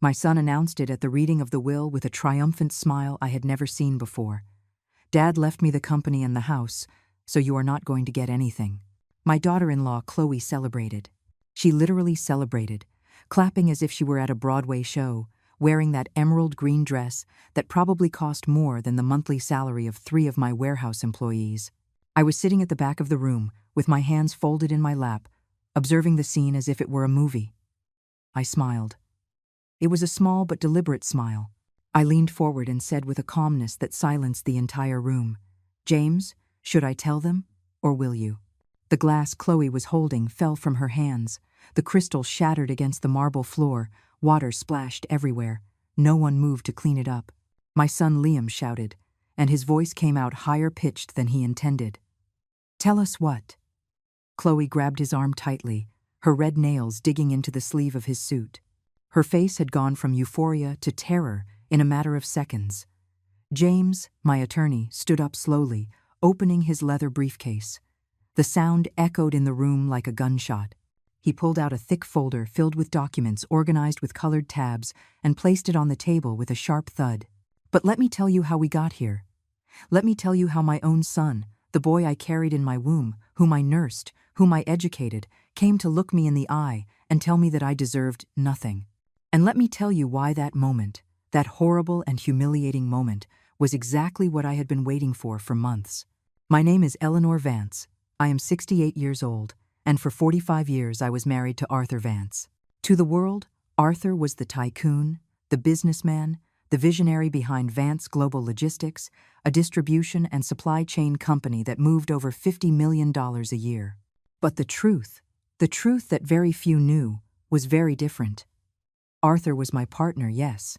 My son announced it at the reading of the will with a triumphant smile I had never seen before. Dad left me the company and the house, so you are not going to get anything. My daughter-in-law, Chloe, celebrated. She literally celebrated, clapping as if she were at a Broadway show, wearing that emerald green dress that probably cost more than the monthly salary of 3 of my warehouse employees. I was sitting at the back of the room, with my hands folded in my lap, observing the scene as if it were a movie. I smiled. It was a small but deliberate smile. I leaned forward and said with a calmness that silenced the entire room, "James, should I tell them, or will you?" The glass Chloe was holding fell from her hands. The crystal shattered against the marble floor. Water splashed everywhere. No one moved to clean it up. My son Liam shouted, and his voice came out higher pitched than he intended. "Tell us what?" Chloe grabbed his arm tightly, her red nails digging into the sleeve of his suit. Her face had gone from euphoria to terror in a matter of seconds. James, my attorney, stood up slowly, opening his leather briefcase. The sound echoed in the room like a gunshot. He pulled out a thick folder filled with documents organized with colored tabs and placed it on the table with a sharp thud. "But let me tell you how we got here. Let me tell you how my own son, the boy I carried in my womb, whom I nursed, whom I educated, came to look me in the eye and tell me that I deserved nothing. And let me tell you why that moment, that horrible and humiliating moment, was exactly what I had been waiting for months. My name is Eleanor Vance. I am 68 years old, and for 45 years I was married to Arthur Vance. To the world, Arthur was the tycoon, the businessman, the visionary behind Vance Global Logistics, a distribution and supply chain company that moved over $50 million a year. But the truth that very few knew, was very different. Arthur was my partner, yes.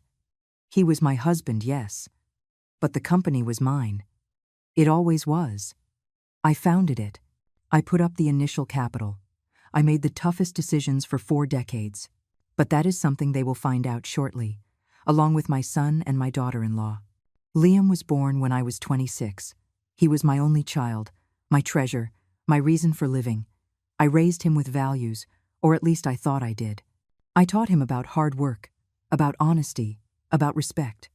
He was my husband, yes. But the company was mine. It always was. I founded it. I put up the initial capital. I made the toughest decisions for 4 decades. But that is something they will find out shortly, along with my son and my daughter-in-law. Liam was born when I was 26. He was my only child, my treasure, my reason for living. I raised him with values, or at least I thought I did. I taught him about hard work, about honesty, about respect.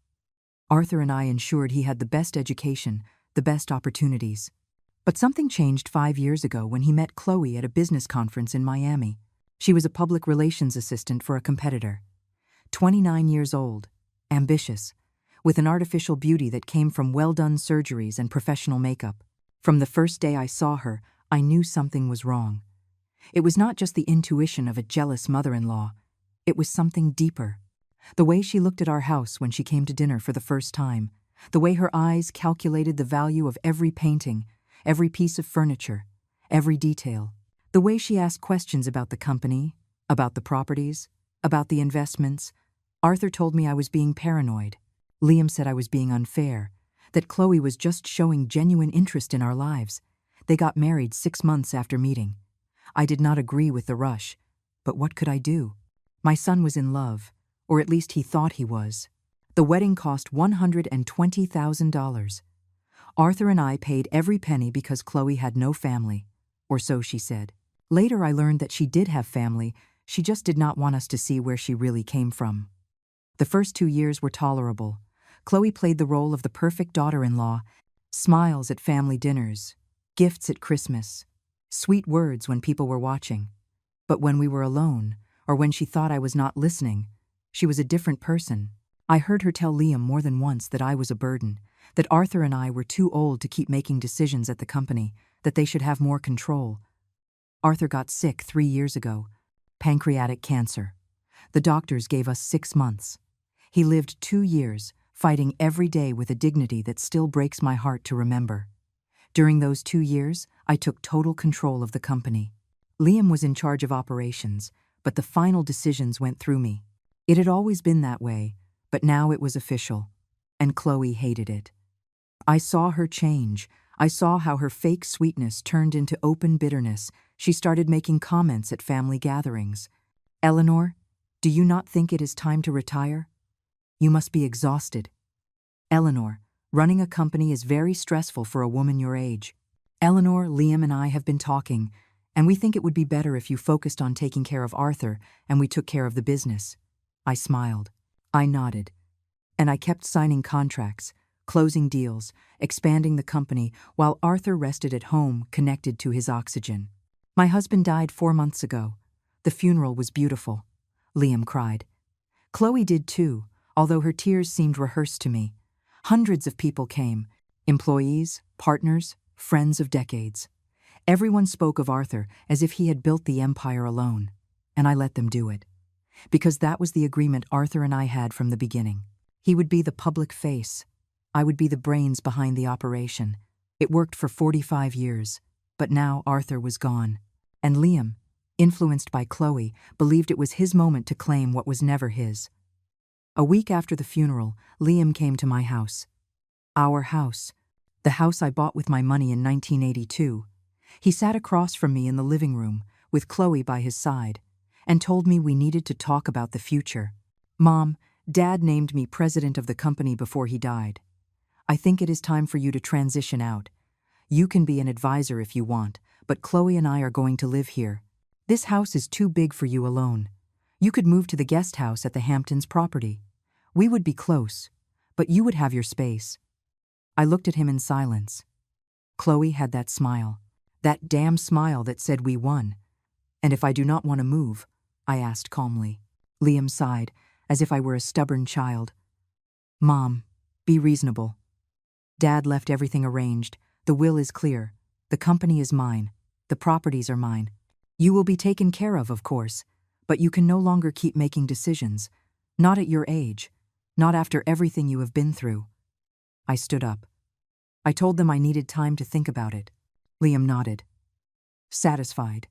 Arthur and I ensured he had the best education, the best opportunities. But something changed 5 years ago when he met Chloe at a business conference in Miami. She was a public relations assistant for a competitor. 29 years old, ambitious, with an artificial beauty that came from well-done surgeries and professional makeup. From the first day I saw her, I knew something was wrong. It was not just the intuition of a jealous mother-in-law. It was something deeper. The way she looked at our house when she came to dinner for the first time, the way her eyes calculated the value of every painting, every piece of furniture, every detail, the way she asked questions about the company, about the properties, about the investments. Arthur told me I was being paranoid. Liam said I was being unfair, that Chloe was just showing genuine interest in our lives. They got married 6 months after meeting. I did not agree with the rush, but what could I do? My son was in love, or at least he thought he was. The wedding cost $120,000. Arthur and I paid every penny because Chloe had no family, or so she said. Later I learned that she did have family, she just did not want us to see where she really came from. The first 2 years were tolerable. Chloe played the role of the perfect daughter-in-law, smiles at family dinners, gifts at Christmas, sweet words when people were watching. But when we were alone, or when she thought I was not listening, she was a different person. I heard her tell Liam more than once that I was a burden, that Arthur and I were too old to keep making decisions at the company, that they should have more control. Arthur got sick 3 years ago, pancreatic cancer. The doctors gave us 6 months. He lived 2 years, fighting every day with a dignity that still breaks my heart to remember. During those 2 years, I took total control of the company. Liam was in charge of operations, but the final decisions went through me. It had always been that way, but now it was official, and Chloe hated it. I saw her change. I saw how her fake sweetness turned into open bitterness. She started making comments at family gatherings. "Eleanor, do you not think it is time to retire? You must be exhausted. Eleanor, running a company is very stressful for a woman your age. Eleanor, Liam and I have been talking, and we think it would be better if you focused on taking care of Arthur and we took care of the business." I smiled. I nodded, and I kept signing contracts, closing deals, expanding the company, while Arthur rested at home connected to his oxygen. My husband died 4 months ago. The funeral was beautiful. Liam cried. Chloe did too, although her tears seemed rehearsed to me. Hundreds of people came, employees, partners, friends of decades. Everyone spoke of Arthur as if he had built the empire alone, and I let them do it. Because that was the agreement Arthur and I had from the beginning. He would be the public face. I would be the brains behind the operation. It worked for 45 years, but now Arthur was gone. And Liam, influenced by Chloe, believed it was his moment to claim what was never his. A week after the funeral, Liam came to my house. Our house. The house I bought with my money in 1982. He sat across from me in the living room, with Chloe by his side, and told me we needed to talk about the future. Mom, Dad named me president of the company before he died. I think it is time for you to transition out. You can be an advisor if you want, but Chloe and I are going to live here. This house is too big for you alone. You could move to the guest house at the Hamptons property. We would be close, but you would have your space. I looked at him in silence. Chloe had that smile. That damn smile that said we won. And if I do not want to move, I asked calmly. Liam sighed, as if I were a stubborn child. Mom, be reasonable. Dad left everything arranged. The will is clear. The company is mine. The properties are mine. You will be taken care of course, but you can no longer keep making decisions. Not at your age. Not after everything you have been through. I stood up. I told them I needed time to think about it. Liam nodded. Satisfied.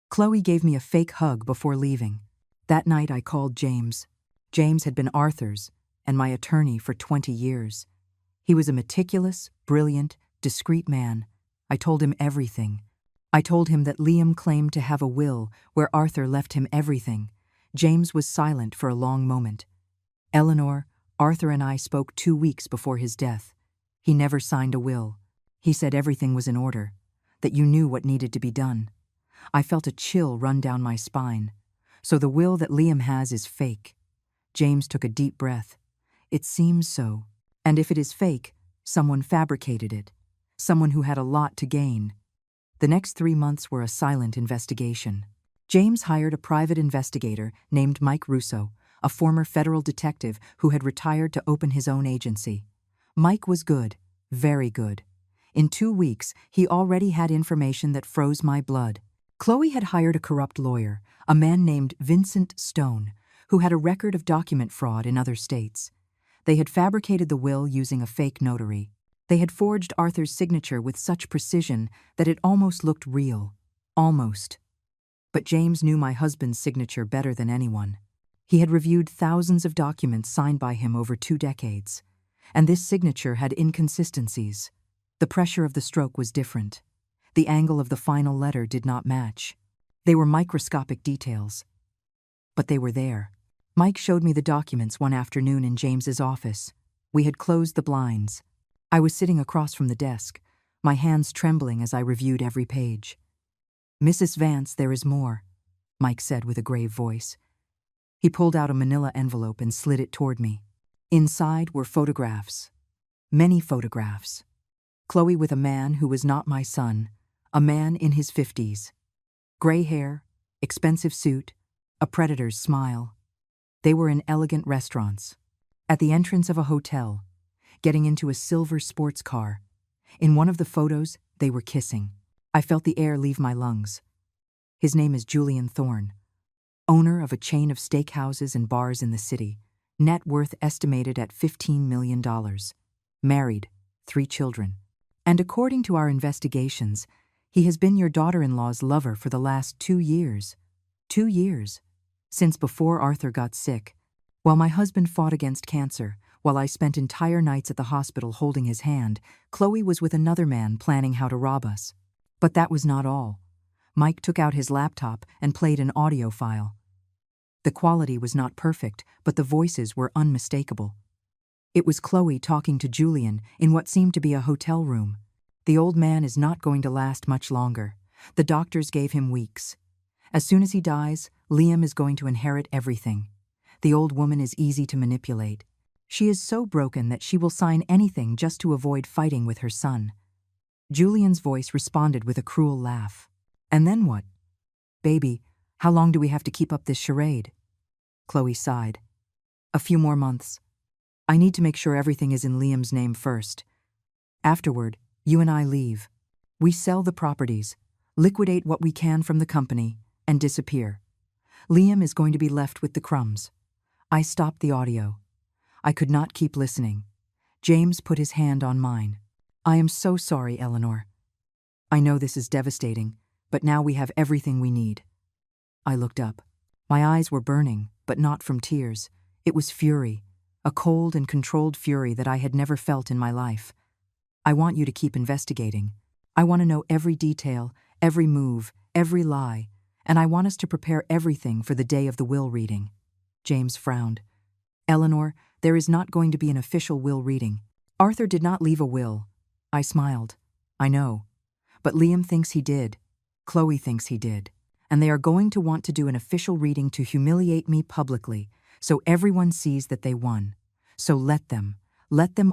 Chloe gave me a fake hug before leaving. That night I called James. James had been Arthur's and my attorney for 20 years. He was a meticulous, brilliant, discreet man. I told him everything. I told him that Liam claimed to have a will where Arthur left him everything. James was silent for a long moment. Eleanor, Arthur and I spoke 2 weeks before his death. He never signed a will. He said everything was in order, that you knew what needed to be done. I felt a chill run down my spine. So the will that Liam has is fake. James took a deep breath. It seems so. And if it is fake, someone fabricated it. Someone who had a lot to gain. The next 3 months were a silent investigation. James hired a private investigator named Mike Russo, a former federal detective who had retired to open his own agency. Mike was good, very good. In 2 weeks, he already had information that froze my blood. Chloe had hired a corrupt lawyer, a man named Vincent Stone, who had a record of document fraud in other states. They had fabricated the will using a fake notary. They had forged Arthur's signature with such precision that it almost looked real. Almost. But James knew my husband's signature better than anyone. He had reviewed thousands of documents signed by him over 2 decades. And this signature had inconsistencies. The pressure of the stroke was different. The angle of the final letter did not match. They were microscopic details. But they were there. Mike showed me the documents one afternoon in James's office. We had closed the blinds. I was sitting across from the desk, my hands trembling as I reviewed every page. Mrs. Vance, there is more, Mike said with a grave voice. He pulled out a manila envelope and slid it toward me. Inside were photographs. Many photographs. Chloe with a man who was not my son, a man in his 50s. Gray hair, expensive suit, a predator's smile. They were in elegant restaurants, at the entrance of a hotel, getting into a silver sports car. In one of the photos, they were kissing. I felt the air leave my lungs. His name is Julian Thorne, owner of a chain of steakhouses and bars in the city, net worth estimated at $15 million, married, 3 children. And according to our investigations, he has been your daughter-in-law's lover for the last 2 years. 2 years. Since before Arthur got sick. While my husband fought against cancer, while I spent entire nights at the hospital holding his hand, Chloe was with another man planning how to rob us. But that was not all. Mike took out his laptop and played an audio file. The quality was not perfect, but the voices were unmistakable. It was Chloe talking to Julian in what seemed to be a hotel room. The old man is not going to last much longer. The doctors gave him weeks. As soon as he dies, Liam is going to inherit everything. The old woman is easy to manipulate. She is so broken that she will sign anything just to avoid fighting with her son. Julian's voice responded with a cruel laugh. And then what? Baby, how long do we have to keep up this charade? Chloe sighed. A few more months. I need to make sure everything is in Liam's name first. Afterward, you and I leave. We sell the properties, liquidate what we can from the company, and disappear. Liam is going to be left with the crumbs. I stopped the audio. I could not keep listening. James put his hand on mine. I am so sorry, Eleanor. I know this is devastating, but now we have everything we need. I looked up. My eyes were burning, but not from tears. It was fury, a cold and controlled fury that I had never felt in my life. I want you to keep investigating. I want to know every detail, every move, every lie, and I want us to prepare everything for the day of the will reading. James frowned. Eleanor, there is not going to be an official will reading. Arthur did not leave a will. I smiled. I know. But Liam thinks he did. Chloe thinks he did. And they are going to want to do an official reading to humiliate me publicly, so everyone sees that they won. So let them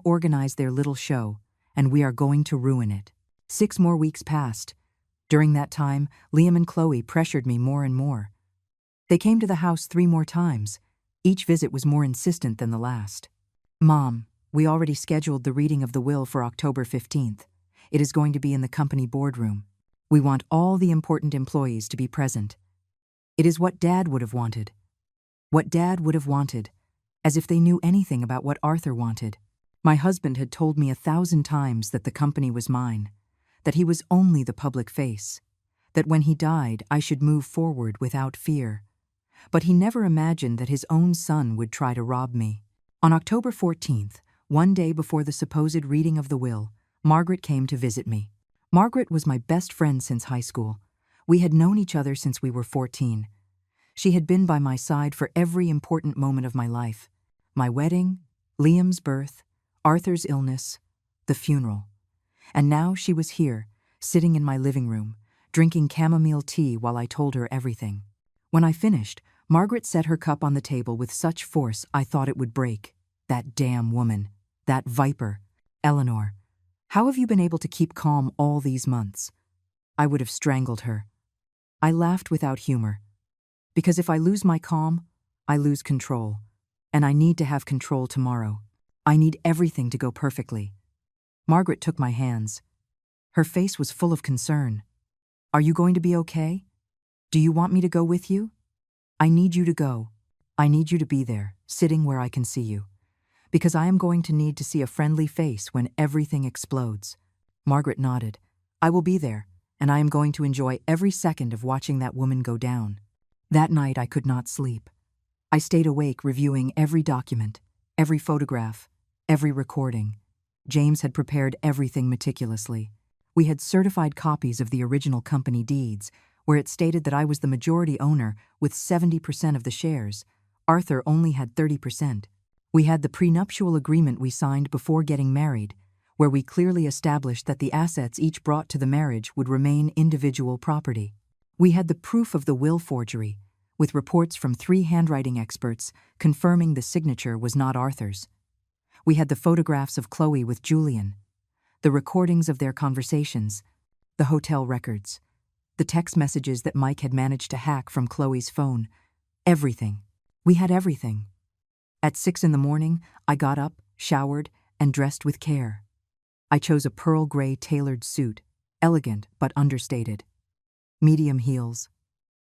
organize their little show, and we are going to ruin it. 6 more weeks passed. During that time, Liam and Chloe pressured me more and more. They came to the house 3 more times. Each visit was more insistent than the last. Mom, we already scheduled the reading of the will for October 15th. It is going to be in the company boardroom. We want all the important employees to be present. It is what Dad would have wanted. What Dad would have wanted, as if they knew anything about what Arthur wanted. My husband had told me 1,000 times that the company was mine, that he was only the public face, that when he died I should move forward without fear. But he never imagined that his own son would try to rob me. On October 14th, one day before the supposed reading of the will, Margaret came to visit me. Margaret was my best friend since high school. We had known each other since we were 14. She had been by my side for every important moment of my life. My wedding, Liam's birth, Arthur's illness, the funeral. And now she was here, sitting in my living room, drinking chamomile tea while I told her everything. When I finished, Margaret set her cup on the table with such force I thought it would break. That damn woman. That viper. Eleanor, how have you been able to keep calm all these months? I would have strangled her. I laughed without humor. Because if I lose my calm, I lose control. And I need to have control tomorrow. I need everything to go perfectly. Margaret took my hands. Her face was full of concern. Are you going to be okay? Do you want me to go with you? I need you to go. I need you to be there, sitting where I can see you. Because I am going to need to see a friendly face when everything explodes. Margaret nodded. I will be there, and I am going to enjoy every second of watching that woman go down. That night I could not sleep. I stayed awake reviewing every document, every photograph, every recording. James had prepared everything meticulously. We had certified copies of the original company deeds, where it stated that I was the majority owner with 70% of the shares. Arthur only had 30%. We had the prenuptial agreement we signed before getting married, where we clearly established that the assets each brought to the marriage would remain individual property. We had the proof of the will forgery, with reports from 3 handwriting experts confirming the signature was not Arthur's. We had the photographs of Chloe with Julian, the recordings of their conversations, the hotel records, the text messages that Mike had managed to hack from Chloe's phone. Everything. We had everything. At 6 in the morning, I got up, showered, and dressed with care. I chose a pearl gray tailored suit, elegant but understated. Medium heels,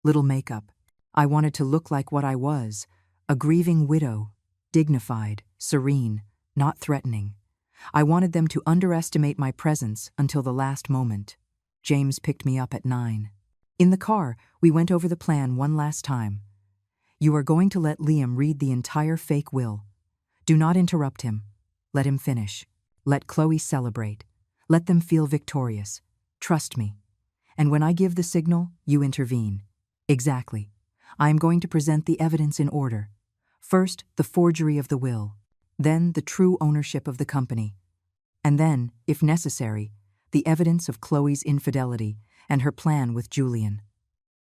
little makeup. I wanted to look like what I was, a grieving widow, dignified, serene, not threatening. I wanted them to underestimate my presence until the last moment. James picked me up at 9. In the car, we went over the plan one last time. You are going to let Liam read the entire fake will. Do not interrupt him. Let him finish. Let Chloe celebrate. Let them feel victorious. Trust me. And when I give the signal, you intervene. Exactly. I am going to present the evidence in order. First, the forgery of the will. Then, the true ownership of the company. And then, if necessary, the evidence of Chloe's infidelity and her plan with Julian.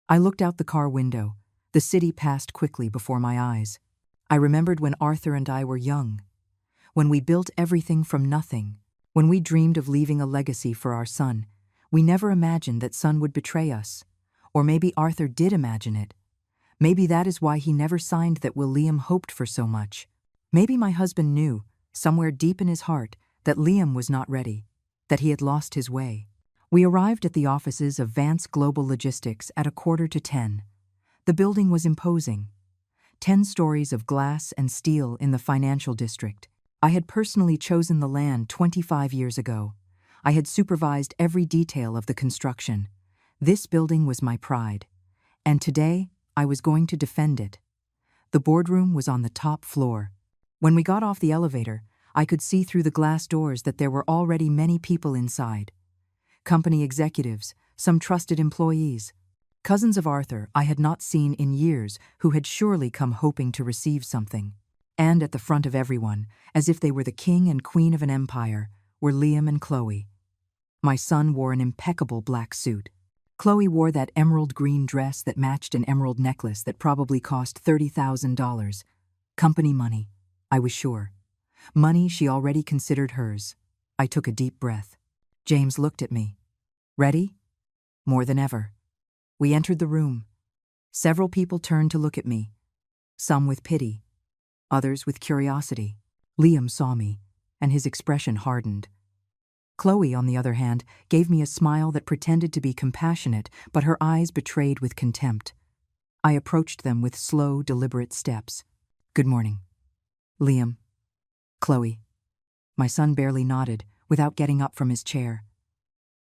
I looked out the car window. The city passed quickly before my eyes. I remembered when Arthur and I were young, when we built everything from nothing, when we dreamed of leaving a legacy for our son. We never imagined that son would betray us. Or maybe Arthur did imagine it. Maybe that is why he never signed that will. Liam hoped for so much. Maybe my husband knew, somewhere deep in his heart, that Liam was not ready, that he had lost his way. We arrived at the offices of Vance Global Logistics at 9:45. The building was imposing. 10 stories of glass and steel in the financial district. I had personally chosen the land 25 years ago. I had supervised every detail of the construction. This building was my pride. And today, I was going to defend it. The boardroom was on the top floor. When we got off the elevator, I could see through the glass doors that there were already many people inside. Company executives, some trusted employees. Cousins of Arthur I had not seen in years who had surely come hoping to receive something. And at the front of everyone, as if they were the king and queen of an empire, were Liam and Chloe. My son wore an impeccable black suit. Chloe wore that emerald green dress that matched an emerald necklace that probably cost $30,000. Company money, I was sure. Money she already considered hers. I took a deep breath. James looked at me. Ready? More than ever. We entered the room. Several people turned to look at me. Some with pity, others with curiosity. Liam saw me, and his expression hardened. Chloe, on the other hand, gave me a smile that pretended to be compassionate, but her eyes betrayed with contempt. I approached them with slow, deliberate steps. Good morning. Liam. Chloe. My son barely nodded, without getting up from his chair.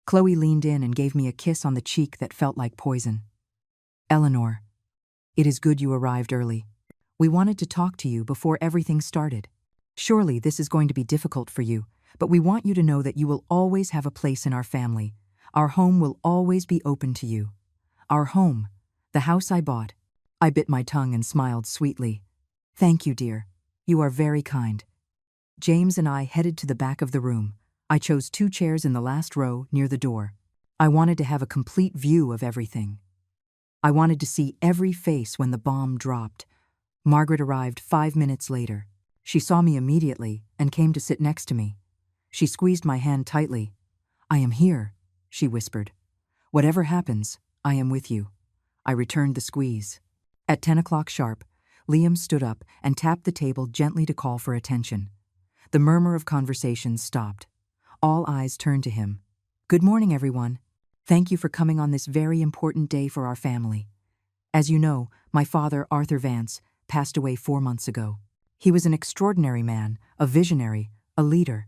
Chloe leaned in and gave me a kiss on the cheek that felt like poison. Eleanor. It is good you arrived early. We wanted to talk to you before everything started. Surely this is going to be difficult for you, but we want you to know that you will always have a place in our family. Our home will always be open to you. Our home, the house I bought. I bit my tongue and smiled sweetly. Thank you, dear. You are very kind. James and I headed to the back of the room. I chose 2 chairs in the last row near the door. I wanted to have a complete view of everything. I wanted to see every face when the bomb dropped. Margaret arrived 5 minutes later. She saw me immediately and came to sit next to me. She squeezed my hand tightly. I am here, she whispered. Whatever happens, I am with you. I returned the squeeze. At 10 o'clock sharp, Liam stood up and tapped the table gently to call for attention. The murmur of conversation stopped. All eyes turned to him. Good morning, everyone. Thank you for coming on this very important day for our family. As you know, my father, Arthur Vance, passed away 4 months ago. He was an extraordinary man, a visionary, a leader.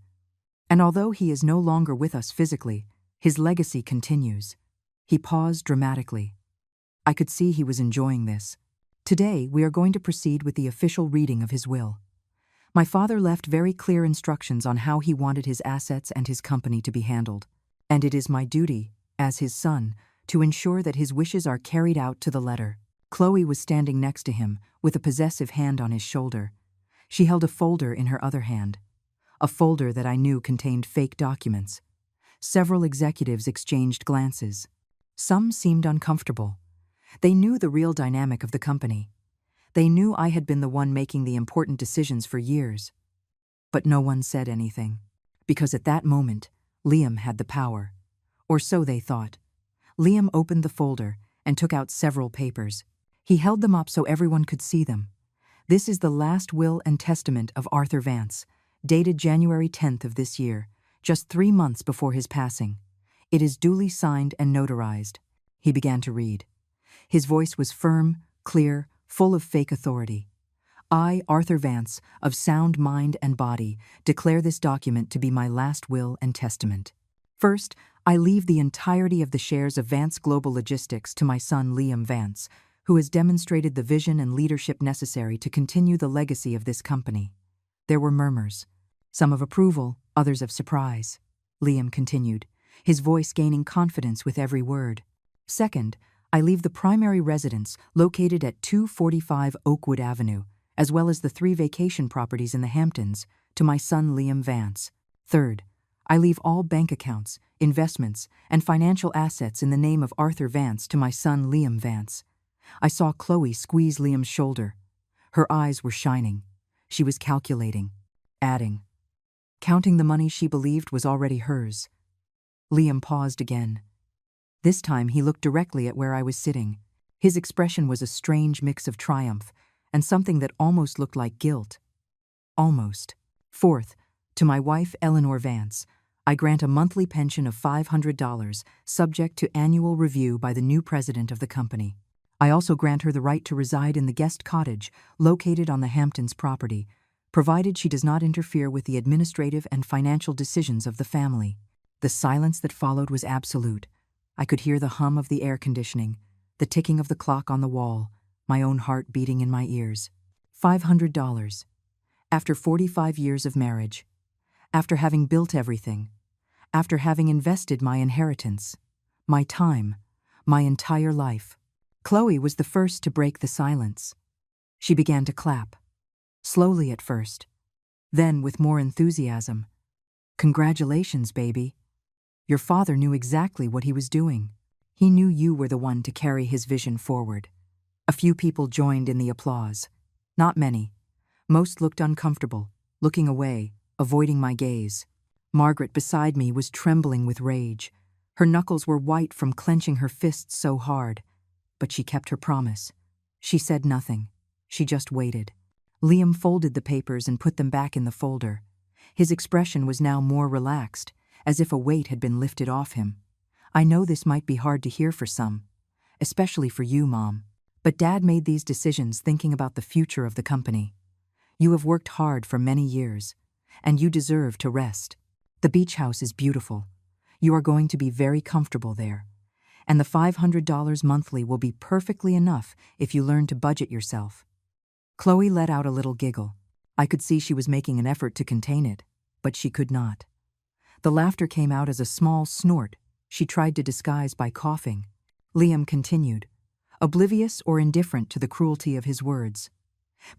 And although he is no longer with us physically, his legacy continues. He paused dramatically. I could see he was enjoying this. Today, we are going to proceed with the official reading of his will. My father left very clear instructions on how he wanted his assets and his company to be handled. And it is my duty, as his son, to ensure that his wishes are carried out to the letter. Chloe was standing next to him, with a possessive hand on his shoulder. She held a folder in her other hand. A folder that I knew contained fake documents. Several executives exchanged glances. Some seemed uncomfortable. They knew the real dynamic of the company. They knew I had been the one making the important decisions for years. But no one said anything. Because at that moment, Liam had the power. Or so they thought. Liam opened the folder and took out several papers. He held them up so everyone could see them. This is the last will and testament of Arthur Vance, dated January 10th of this year, just 3 months before his passing. It is duly signed and notarized. He began to read. His voice was firm, clear, full of fake authority. I, Arthur Vance, of sound mind and body, declare this document to be my last will and testament. First, I leave the entirety of the shares of Vance Global Logistics to my son Liam Vance, who has demonstrated the vision and leadership necessary to continue the legacy of this company. There were murmurs, some of approval, others of surprise. Liam continued, his voice gaining confidence with every word. Second, I leave the primary residence located at 245 Oakwood Avenue, as well as the 3 vacation properties in the Hamptons, to my son Liam Vance. Third, I leave all bank accounts, investments, and financial assets in the name of Arthur Vance to my son Liam Vance. I saw Chloe squeeze Liam's shoulder. Her eyes were shining. She was calculating, adding, counting the money she believed was already hers. Liam paused again. This time he looked directly at where I was sitting. His expression was a strange mix of triumph and something that almost looked like guilt. Almost. Fourth, to my wife Eleanor Vance, I grant a monthly pension of $500, subject to annual review by the new president of the company. I also grant her the right to reside in the guest cottage located on the Hamptons property, provided she does not interfere with the administrative and financial decisions of the family. The silence that followed was absolute. I could hear the hum of the air conditioning, the ticking of the clock on the wall, my own heart beating in my ears. $500. After 45 years of marriage. After having built everything. After having invested my inheritance. My time. My entire life. Chloe was the first to break the silence. She began to clap. Slowly at first. Then with more enthusiasm. Congratulations, baby. Your father knew exactly what he was doing. He knew you were the one to carry his vision forward. A few people joined in the applause. Not many. Most looked uncomfortable, looking away, avoiding my gaze. Margaret beside me was trembling with rage. Her knuckles were white from clenching her fists so hard. But she kept her promise. She said nothing. She just waited. Liam folded the papers and put them back in the folder. His expression was now more relaxed, as if a weight had been lifted off him. I know this might be hard to hear for some, especially for you, Mom, but Dad made these decisions thinking about the future of the company. You have worked hard for many years, and you deserve to rest. The beach house is beautiful. You are going to be very comfortable there, and the $500 monthly will be perfectly enough if you learn to budget yourself. Chloe let out a little giggle. I could see she was making an effort to contain it, but she could not. The laughter came out as a small snort she tried to disguise by coughing. Liam continued, oblivious or indifferent to the cruelty of his words.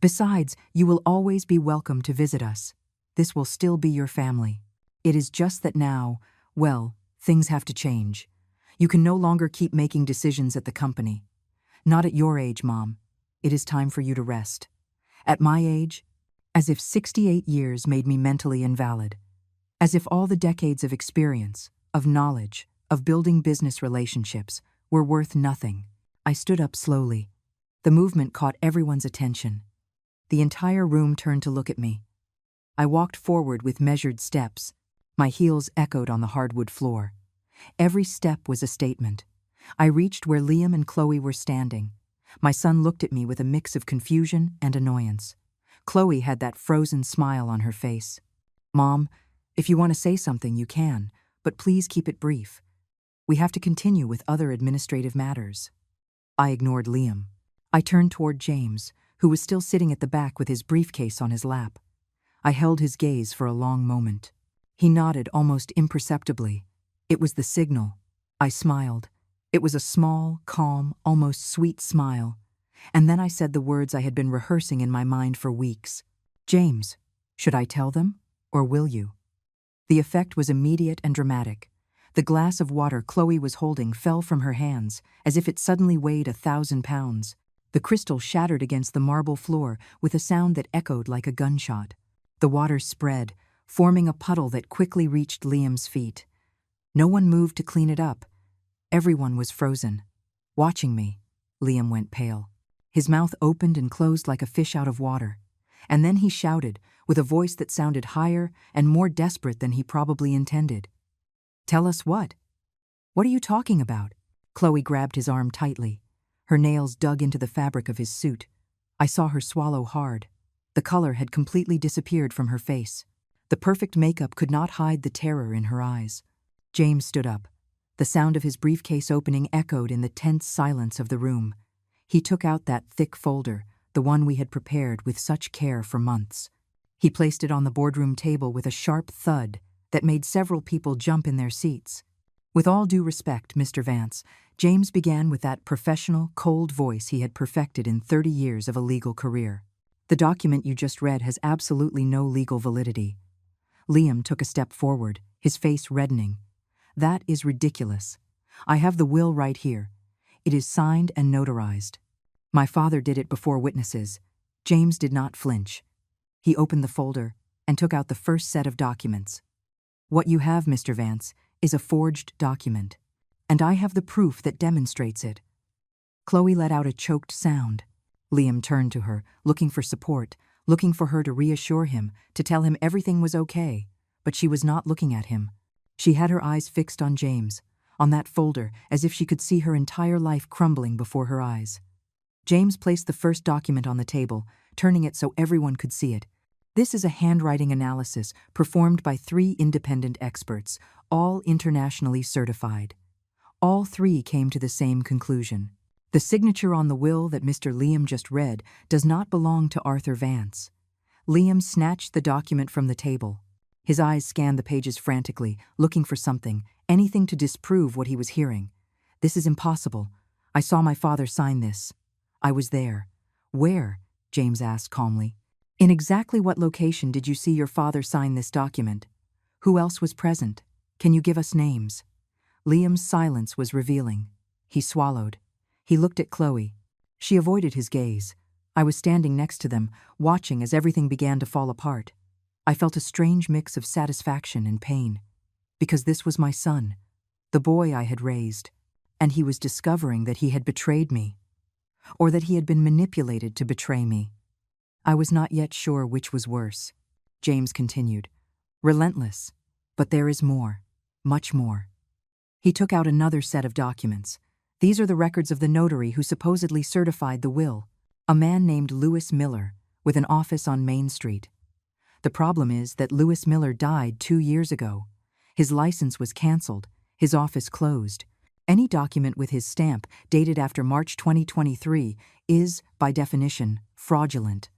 Besides, you will always be welcome to visit us. This will still be your family. It is just that now, well, things have to change. You can no longer keep making decisions at the company. Not at your age, Mom. It is time for you to rest. At my age, as if 68 years made me mentally invalid. As if all the decades of experience, of knowledge, of building business relationships were worth nothing. I stood up slowly. The movement caught everyone's attention. The entire room turned to look at me. I walked forward with measured steps. My heels echoed on the hardwood floor. Every step was a statement. I reached where Liam and Chloe were standing. My son looked at me with a mix of confusion and annoyance. Chloe had that frozen smile on her face. Mom, if you want to say something, you can, but please keep it brief. We have to continue with other administrative matters. I ignored Liam. I turned toward James, who was still sitting at the back with his briefcase on his lap. I held his gaze for a long moment. He nodded almost imperceptibly. It was the signal. I smiled. It was a small, calm, almost sweet smile. And then I said the words I had been rehearsing in my mind for weeks. James, should I tell them, or will you? The effect was immediate and dramatic. The glass of water Chloe was holding fell from her hands, as if it suddenly weighed 1,000 pounds. The crystal shattered against the marble floor with a sound that echoed like a gunshot. The water spread, forming a puddle that quickly reached Liam's feet. No one moved to clean it up. Everyone was frozen. Watching me, Liam went pale. His mouth opened and closed like a fish out of water. And then he shouted, with a voice that sounded higher and more desperate than he probably intended. Tell us what? What are you talking about? Chloe grabbed his arm tightly. Her nails dug into the fabric of his suit. I saw her swallow hard. The color had completely disappeared from her face. The perfect makeup could not hide the terror in her eyes. James stood up. The sound of his briefcase opening echoed in the tense silence of the room. He took out that thick folder, the one we had prepared with such care for months. He placed it on the boardroom table with a sharp thud that made several people jump in their seats. With all due respect, Mr. Vance, James began with that professional, cold voice he had perfected in 30 years of a legal career. The document you just read has absolutely no legal validity. Liam took a step forward, his face reddening. That is ridiculous. I have the will right here. It is signed and notarized. My father did it before witnesses. James did not flinch. He opened the folder and took out the first set of documents. "What you have, Mr. Vance, is a forged document, and I have the proof that demonstrates it." Chloe let out a choked sound. Liam turned to her, looking for support, looking for her to reassure him, to tell him everything was okay, but she was not looking at him. She had her eyes fixed on James, on that folder, as if she could see her entire life crumbling before her eyes. James placed the first document on the table, turning it so everyone could see it. "This is a handwriting analysis performed by 3 independent experts, all internationally certified. All 3 came to the same conclusion. The signature on the will that Mr. Liam just read does not belong to Arthur Vance." Liam snatched the document from the table. His eyes scanned the pages frantically, looking for something, anything to disprove what he was hearing. "This is impossible. I saw my father sign this. I was there." "Where?" James asked calmly. "In exactly what location did you see your father sign this document? Who else was present? Can you give us names?" Liam's silence was revealing. He swallowed. He looked at Chloe. She avoided his gaze. I was standing next to them, watching as everything began to fall apart. I felt a strange mix of satisfaction and pain, because this was my son, the boy I had raised, and he was discovering that he had betrayed me, or that he had been manipulated to betray me. I was not yet sure which was worse. James continued, "Relentless, but there is more, much more." He took out another set of documents. "These are the records of the notary who supposedly certified the will, a man named Lewis Miller, with an office on Main Street. The problem is that Lewis Miller died 2 years ago. His license was canceled, his office closed. Any document with his stamp dated after March 2023 is, by definition, fraudulent."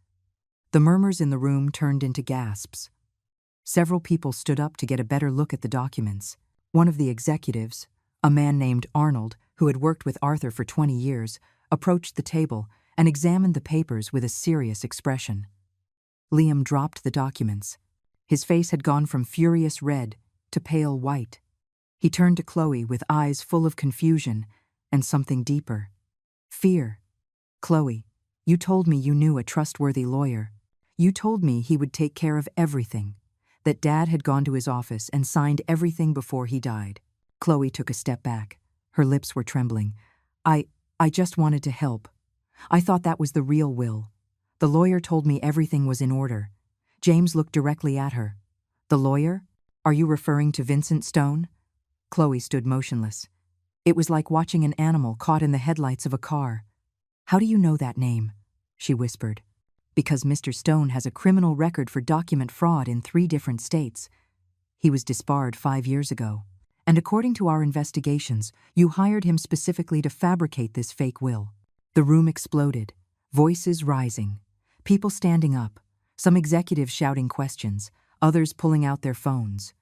The murmurs in the room turned into gasps. Several people stood up to get a better look at the documents. One of the executives, a man named Arnold, who had worked with Arthur for 20 years, approached the table and examined the papers with a serious expression. Liam dropped the documents. His face had gone from furious red to pale white. He turned to Chloe with eyes full of confusion and something deeper. Fear. "Chloe, you told me you knew a trustworthy lawyer. You told me he would take care of everything, that Dad had gone to his office and signed everything before he died." Chloe took a step back. Her lips were trembling. I just wanted to help. I thought that was the real will. The lawyer told me everything was in order." James looked directly at her. "The lawyer? Are you referring to Vincent Stone?" Chloe stood motionless. It was like watching an animal caught in the headlights of a car. "How do you know that name?" she whispered. "Because Mr. Stone has a criminal record for document fraud in 3 different states. He was disbarred 5 years ago. And according to our investigations, you hired him specifically to fabricate this fake will." The room exploded, voices rising, people standing up, some executives shouting questions, others pulling out their phones.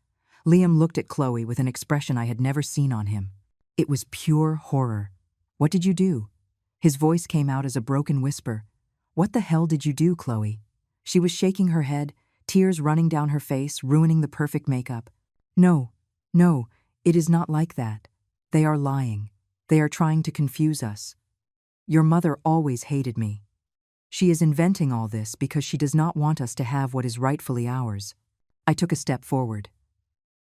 Liam looked at Chloe with an expression I had never seen on him. It was pure horror. "What did you do?" His voice came out as a broken whisper. "What the hell did you do, Chloe?" She was shaking her head, tears running down her face, ruining the perfect makeup. No, it is not like that. They are lying. They are trying to confuse us. Your mother always hated me. She is inventing all this because she does not want us to have what is rightfully ours." I took a step forward.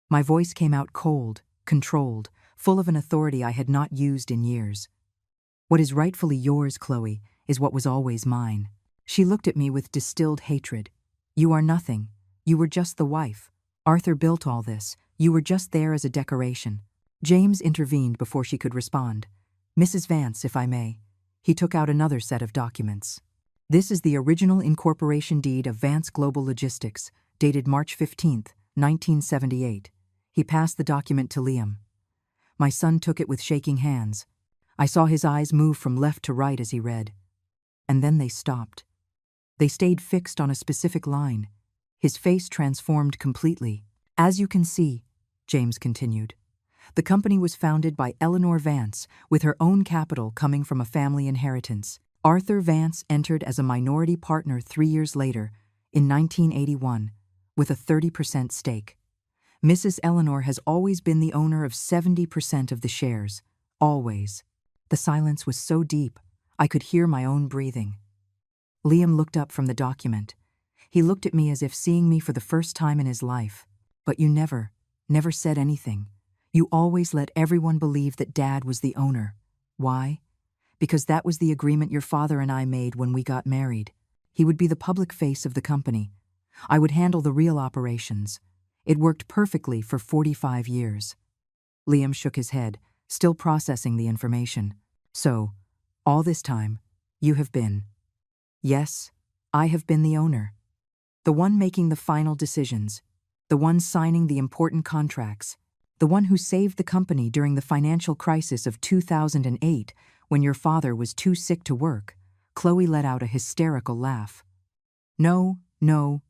My voice came out cold, controlled, full of an authority I had not used in years. "What is rightfully yours, Chloe, is what was always mine." She looked at me with distilled hatred. "You are nothing. You were just the wife. Arthur built all this. You were just there as a decoration." James intervened before she could respond. "Mrs. Vance, if I may." He took out another set of documents. "This is the original incorporation deed of Vance Global Logistics, dated March 15th, 1978. He passed the document to Liam. My son took it with shaking hands. I saw his eyes move from left to right as he read. And then they stopped. They stayed fixed on a specific line. His face transformed completely. "As you can see," James continued, "the company was founded by Eleanor Vance, with her own capital coming from a family inheritance. Arthur Vance entered as a minority partner 3 years later, in 1981, with a 30% stake. Mrs. Eleanor has always been the owner of 70% of the shares. Always." The silence was so deep, I could hear my own breathing. Liam looked up from the document. He looked at me as if seeing me for the first time in his life. But you never said anything. You always let everyone believe that Dad was the owner. Why? Because that was the agreement your father and I made when we got married. He would be the public face of the company. I would handle the real operations. It worked perfectly for 45 years. Liam shook his head, still processing the information. So, all this time, you have been. Yes, I have been the owner. The one making the final decisions. The one signing the important contracts. The one who saved the company during the financial crisis of 2008 when your father was too sick to work. Chloe let out a hysterical laugh. No,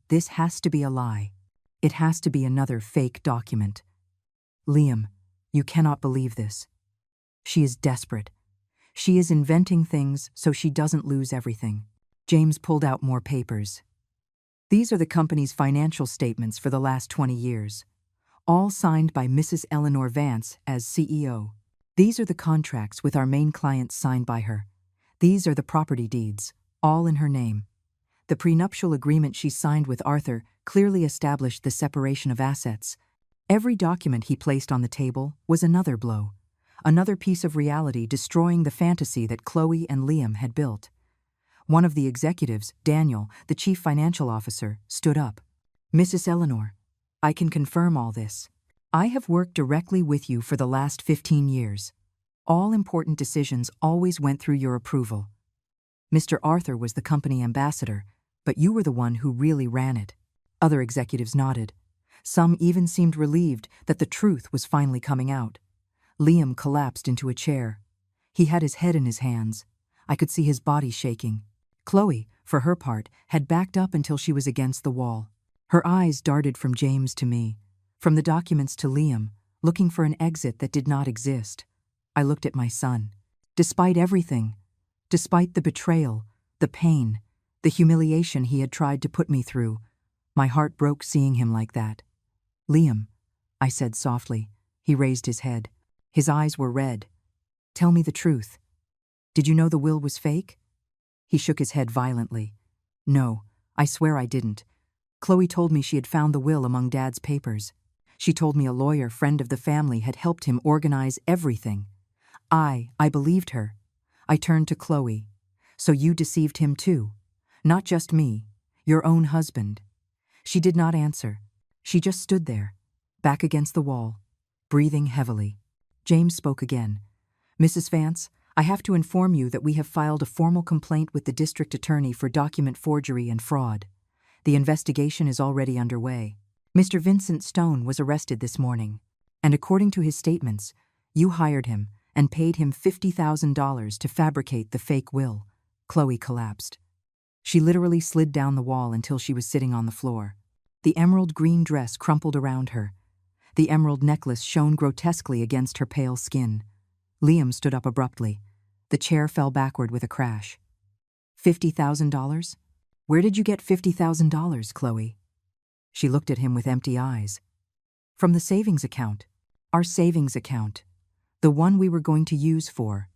this has to be a lie. It has to be another fake document. Liam, you cannot believe this. She is desperate. She is inventing things so she doesn't lose everything. James pulled out more papers. These are the company's financial statements for the last 20 years, all signed by Mrs. Eleanor Vance as CEO. These are the contracts with our main clients signed by her. These are the property deeds, all in her name. The prenuptial agreement she signed with Arthur clearly established the separation of assets. Every document he placed on the table was another blow, another piece of reality destroying the fantasy that Chloe and Liam had built. One of the executives, Daniel, the chief financial officer, stood up. Mrs. Eleanor, I can confirm all this. I have worked directly with you for the last 15 years. All important decisions always went through your approval. Mr. Arthur was the company ambassador, but you were the one who really ran it. Other executives nodded. Some even seemed relieved that the truth was finally coming out. Liam collapsed into a chair. He had his head in his hands. I could see his body shaking. Chloe, for her part, had backed up until she was against the wall. Her eyes darted from James to me, from the documents to Liam, looking for an exit that did not exist. I looked at my son. Despite everything, despite the betrayal, the pain, the humiliation he had tried to put me through, my heart broke seeing him like that. Liam, I said softly. He raised his head. His eyes were red. Tell me the truth. Did you know the will was fake? He shook his head violently. No, I swear I didn't. Chloe told me she had found the will among Dad's papers. She told me a lawyer friend of the family had helped him organize everything. I believed her. I turned to Chloe. So you deceived him too? Not just me, your own husband. She did not answer. She just stood there, back against the wall, breathing heavily. James spoke again. Mrs. Vance, I have to inform you that we have filed a formal complaint with the district attorney for document forgery and fraud. The investigation is already underway. Mr. Vincent Stone was arrested this morning, and according to his statements, you hired him and paid him $50,000 to fabricate the fake will. Chloe collapsed. She literally slid down the wall until she was sitting on the floor. The emerald green dress crumpled around her. The emerald necklace shone grotesquely against her pale skin. Liam stood up abruptly. The chair fell backward with a crash. $50,000? Where did you get $50,000, Chloe? She looked at him with empty eyes. From the savings account. Our savings account. The one we were going to use for.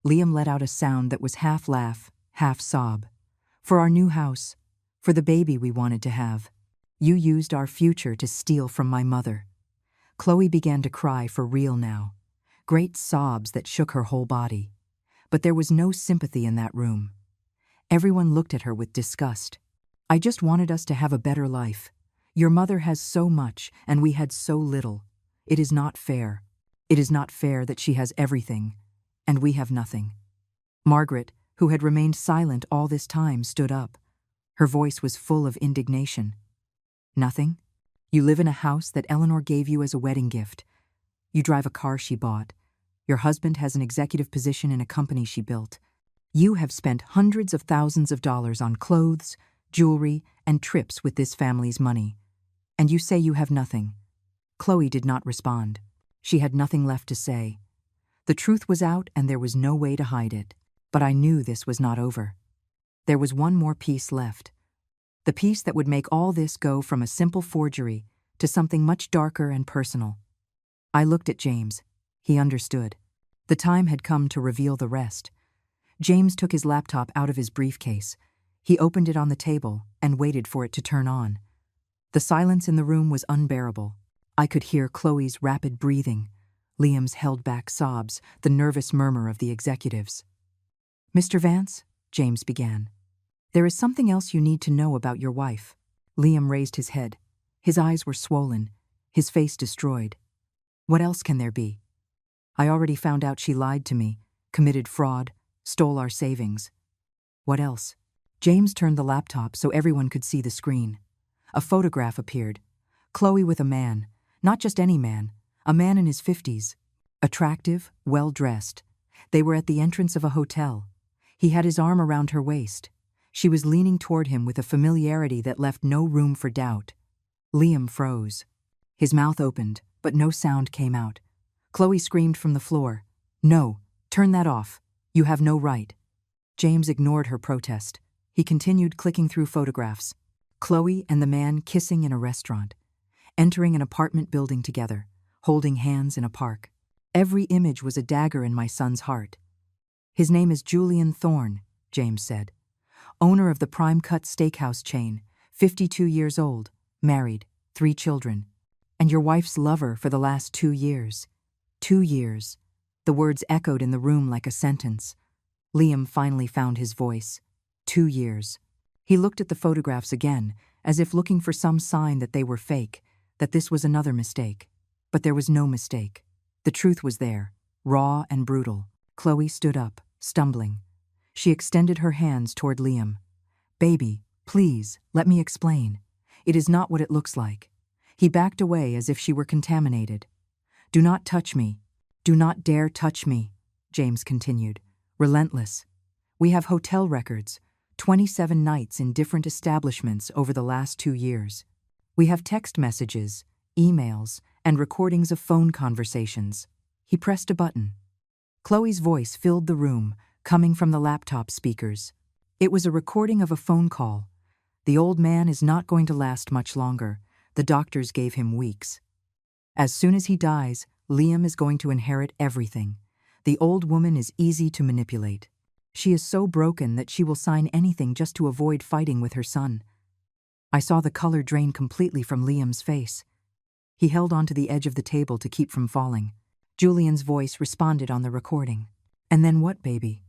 Liam let out a sound that was half laugh, half sob. For our new house. For the baby we wanted to have. You used our future to steal from my mother. Chloe began to cry for real now. Great sobs that shook her whole body. But there was no sympathy in that room. Everyone looked at her with disgust. I just wanted us to have a better life. Your mother has so much, and we had so little. It is not fair. It is not fair that she has everything, and we have nothing. Margaret, who had remained silent all this time, stood up. Her voice was full of indignation. Nothing? You live in a house that Eleanor gave you as a wedding gift. You drive a car she bought. Your husband has an executive position in a company she built. You have spent hundreds of thousands of dollars on clothes, jewelry, and trips with this family's money. And you say you have nothing. Chloe did not respond. She had nothing left to say. The truth was out and there was no way to hide it. But I knew this was not over. There was one more piece left. The piece that would make all this go from a simple forgery to something much darker and personal. I looked at James. He understood. The time had come to reveal the rest. James took his laptop out of his briefcase. He opened it on the table and waited for it to turn on. The silence in the room was unbearable. I could hear Chloe's rapid breathing, Liam's held-back sobs, the nervous murmur of the executives. "Mr. Vance," James began, "there is something else you need to know about your wife." Liam raised his head. His eyes were swollen, his face destroyed. "What else can there be? I already found out she lied to me, committed fraud, stole our savings. What else?" James turned the laptop so everyone could see the screen. A photograph appeared. Chloe with a man, not just any man, a man in his 50s. Attractive, well-dressed. They were at the entrance of a hotel. He had his arm around her waist. She was leaning toward him with a familiarity that left no room for doubt. Liam froze. His mouth opened, but no sound came out. Chloe screamed from the floor, "No, turn that off. You have no right." James ignored her protest. He continued clicking through photographs. Chloe and the man kissing in a restaurant, entering an apartment building together, holding hands in a park. Every image was a dagger in my son's heart. "His name is Julian Thorne," James said. "Owner of the Prime Cut Steakhouse chain, 52 years old, married, 3 children. And your wife's lover for the last 2 years. 2 years." The words echoed in the room like a sentence. Liam finally found his voice. 2 years. He looked at the photographs again, as if looking for some sign that they were fake, that this was another mistake. But there was no mistake. The truth was there, raw and brutal. Chloe stood up, stumbling. She extended her hands toward Liam. "Baby, please, let me explain. It is not what it looks like." He backed away as if she were contaminated. "Do not touch me. Do not dare touch me," James continued, relentless. "We have hotel records, 27 nights in different establishments over the last 2 years. We have text messages, emails, and recordings of phone conversations." He pressed a button. Chloe's voice filled the room, coming from the laptop speakers. It was a recording of a phone call. "The old man is not going to last much longer. The doctors gave him weeks. As soon as he dies, Liam is going to inherit everything. The old woman is easy to manipulate. She is so broken that she will sign anything just to avoid fighting with her son." I saw the color drain completely from Liam's face. He held onto the edge of the table to keep from falling. Julian's voice responded on the recording. "And then what, baby?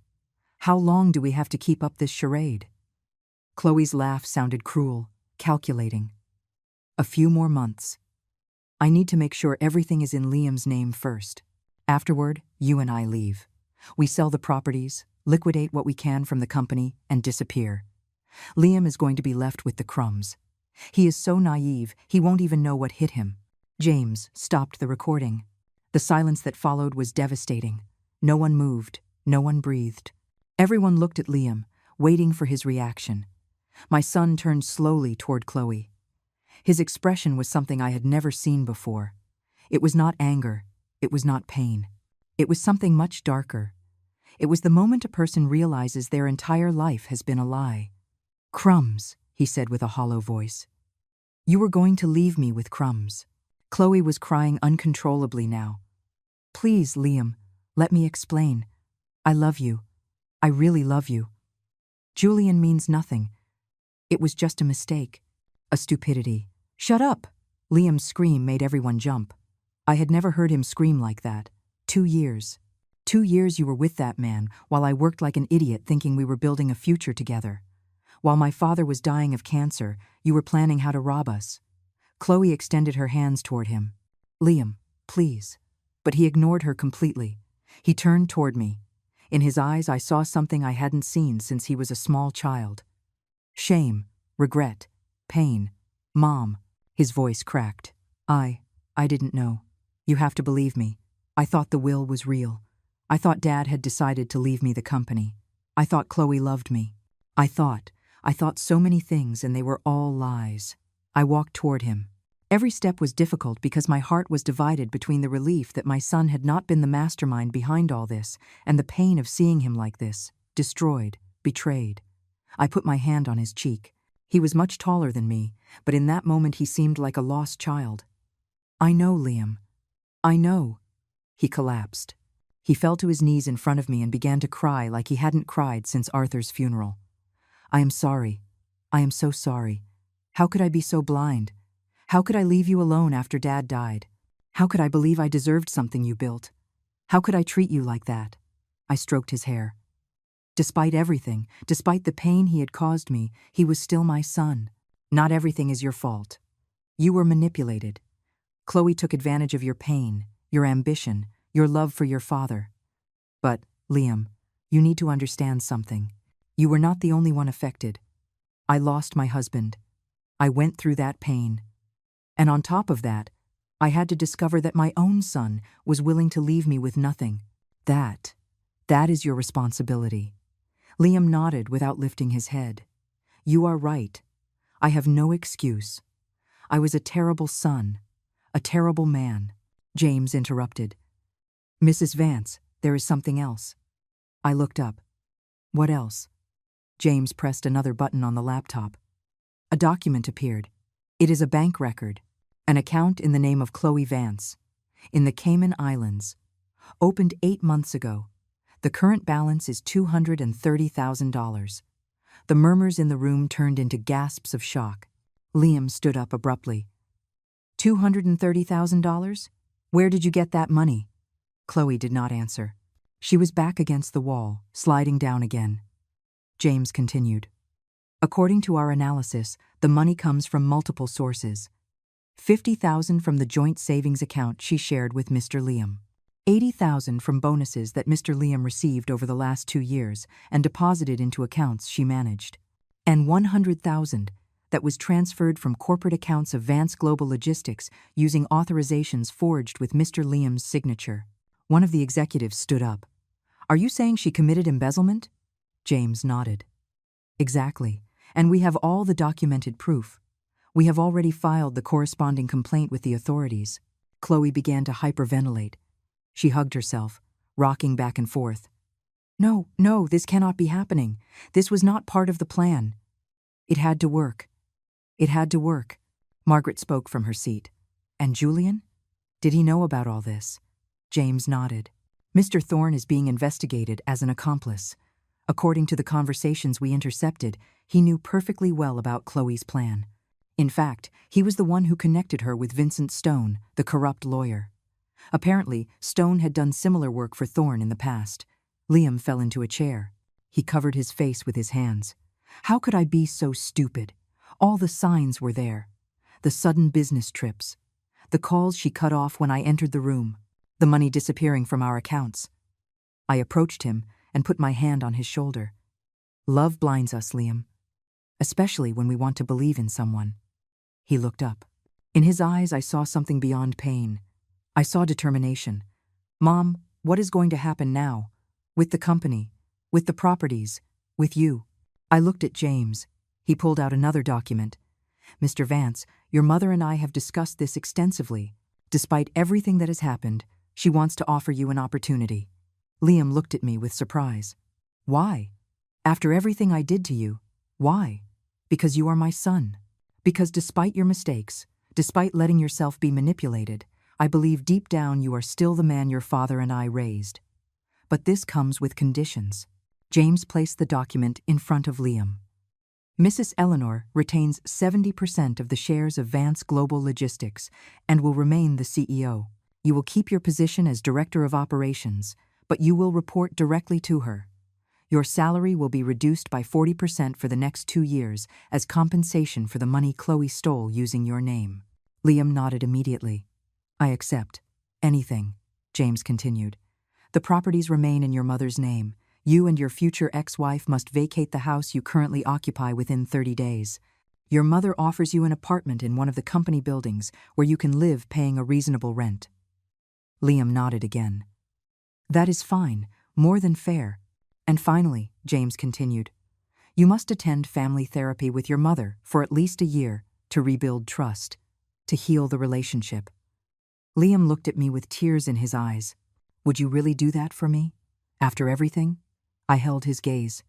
How long do we have to keep up this charade?" Chloe's laugh sounded cruel, calculating. "A few more months. I need to make sure everything is in Liam's name first. Afterward, you and I leave. We sell the properties, liquidate what we can from the company, and disappear. Liam is going to be left with the crumbs. He is so naive, he won't even know what hit him." James stopped the recording. The silence that followed was devastating. No one moved, no one breathed. Everyone looked at Liam, waiting for his reaction. My son turned slowly toward Chloe. His expression was something I had never seen before. It was not anger, it was not pain. It was something much darker. It was the moment a person realizes their entire life has been a lie. "Crumbs," he said with a hollow voice. "You were going to leave me with crumbs." Chloe was crying uncontrollably now. "Please, Liam, let me explain. I love you. I really love you. Julian means nothing. It was just a mistake. A stupidity." "Shut up!" Liam's scream made everyone jump. I had never heard him scream like that. 2 years. 2 years you were with that man, while I worked like an idiot thinking we were building a future together. While my father was dying of cancer, you were planning how to rob us. Chloe extended her hands toward him. "Liam, please." But he ignored her completely. He turned toward me. In his eyes I saw something I hadn't seen since he was a small child. Shame, regret, pain. "Mom," his voice cracked. I didn't know. You have to believe me. I thought the will was real. I thought Dad had decided to leave me the company. I thought Chloe loved me. I thought so many things, and they were all lies." I walked toward him. Every step was difficult because my heart was divided between the relief that my son had not been the mastermind behind all this and the pain of seeing him like this, destroyed, betrayed. I put my hand on his cheek. He was much taller than me, but in that moment he seemed like a lost child. "I know, Liam. I know." He collapsed. He fell to his knees in front of me and began to cry like he hadn't cried since Arthur's funeral. "I am sorry. I am so sorry. How could I be so blind? How could I leave you alone after Dad died? How could I believe I deserved something you built? How could I treat you like that?" I stroked his hair. Despite everything, despite the pain he had caused me, he was still my son. "Not everything is your fault. You were manipulated. Chloe took advantage of your pain, your ambition, your love for your father. But, Liam, you need to understand something. You were not the only one affected. I lost my husband. I went through that pain. And on top of that, I had to discover that my own son was willing to leave me with nothing. That is your responsibility." Liam nodded without lifting his head. "You are right. I have no excuse. I was a terrible son, a terrible man." James interrupted. "Mrs. Vance, there is something else." I looked up. "What else?" James pressed another button on the laptop. A document appeared. It is a bank record, an account in the name of Chloe Vance, in the Cayman Islands, opened 8 months ago. The current balance is $230,000. The murmurs in the room turned into gasps of shock. Liam stood up abruptly. $230,000? Where did you get that money?" Chloe did not answer. She was back against the wall, sliding down again. James continued. "According to our analysis, the money comes from multiple sources. $50,000 from the joint savings account she shared with Mr. Liam. $80,000 from bonuses that Mr. Liam received over the last 2 years and deposited into accounts she managed. And $100,000 that was transferred from corporate accounts of Vance Global Logistics using authorizations forged with Mr. Liam's signature." One of the executives stood up. "Are you saying she committed embezzlement?" James nodded. "Exactly, and we have all the documented proof. We have already filed the corresponding complaint with the authorities." Chloe began to hyperventilate. She hugged herself, rocking back and forth. No, this cannot be happening. This was not part of the plan. It had to work. It had to work." Margaret spoke from her seat. "And Julian? Did he know about all this?" James nodded. "Mr. Thorne is being investigated as an accomplice. According to the conversations we intercepted, he knew perfectly well about Chloe's plan. In fact, he was the one who connected her with Vincent Stone, the corrupt lawyer. Apparently, Stone had done similar work for Thorne in the past." Liam fell into a chair. He covered his face with his hands. "How could I be so stupid? All the signs were there. The sudden business trips. The calls she cut off when I entered the room. The money disappearing from our accounts." I approached him and put my hand on his shoulder. "Love blinds us, Liam. Especially when we want to believe in someone." He looked up. In his eyes I saw something beyond pain. I saw determination. "Mom, what is going to happen now? With the company, with the properties, with you?" I looked at James. He pulled out another document. "Mr. Vance, your mother and I have discussed this extensively. Despite everything that has happened, she wants to offer you an opportunity." Liam looked at me with surprise. "Why? After everything I did to you, why?" "Because you are my son. Because despite your mistakes, despite letting yourself be manipulated, I believe deep down you are still the man your father and I raised. But this comes with conditions." James placed the document in front of Liam. "Mrs. Eleanor retains 70% of the shares of Vance Global Logistics and will remain the CEO. You will keep your position as Director of Operations, but you will report directly to her. Your salary will be reduced by 40% for the next 2 years as compensation for the money Chloe stole using your name." Liam nodded immediately. "I accept. Anything," James continued. "The properties remain in your mother's name. You and your future ex-wife must vacate the house you currently occupy within 30 days. Your mother offers you an apartment in one of the company buildings where you can live paying a reasonable rent." Liam nodded again. "That is fine, more than fair. And finally," James continued, "you must attend family therapy with your mother for at least a year to rebuild trust, to heal the relationship." Liam looked at me with tears in his eyes. "Would you really do that for me? After everything?" I held his gaze.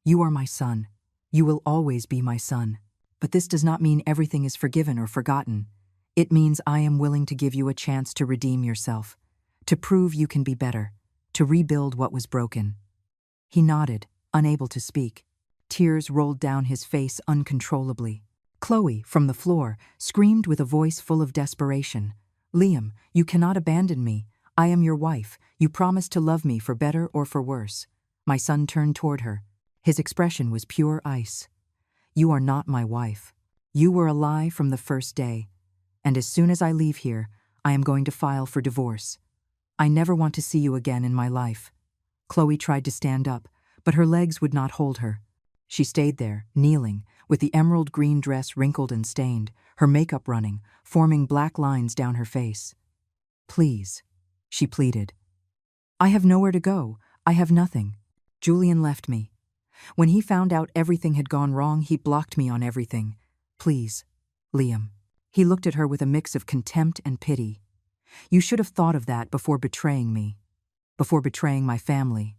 "You are my son. You will always be my son. But this does not mean everything is forgiven or forgotten. It means I am willing to give you a chance to redeem yourself, to prove you can be better, to rebuild what was broken. He nodded, unable to speak. Tears rolled down his face uncontrollably. Chloe, from the floor, screamed with a voice full of desperation. "Liam, you cannot abandon me. I am your wife. You promised to love me for better or for worse." My son turned toward her. His expression was pure ice. "You are not my wife. You were a lie from the first day. And as soon as I leave here, I am going to file for divorce. I never want to see you again in my life." Chloe tried to stand up, but her legs would not hold her. She stayed there, kneeling, with the emerald green dress wrinkled and stained, her makeup running, forming black lines down her face. "Please," she pleaded. "I have nowhere to go. I have nothing. Julian left me. When he found out everything had gone wrong, he blocked me on everything. Please, Liam." He looked at her with a mix of contempt and pity. "You should have thought of that before betraying me, before betraying my family,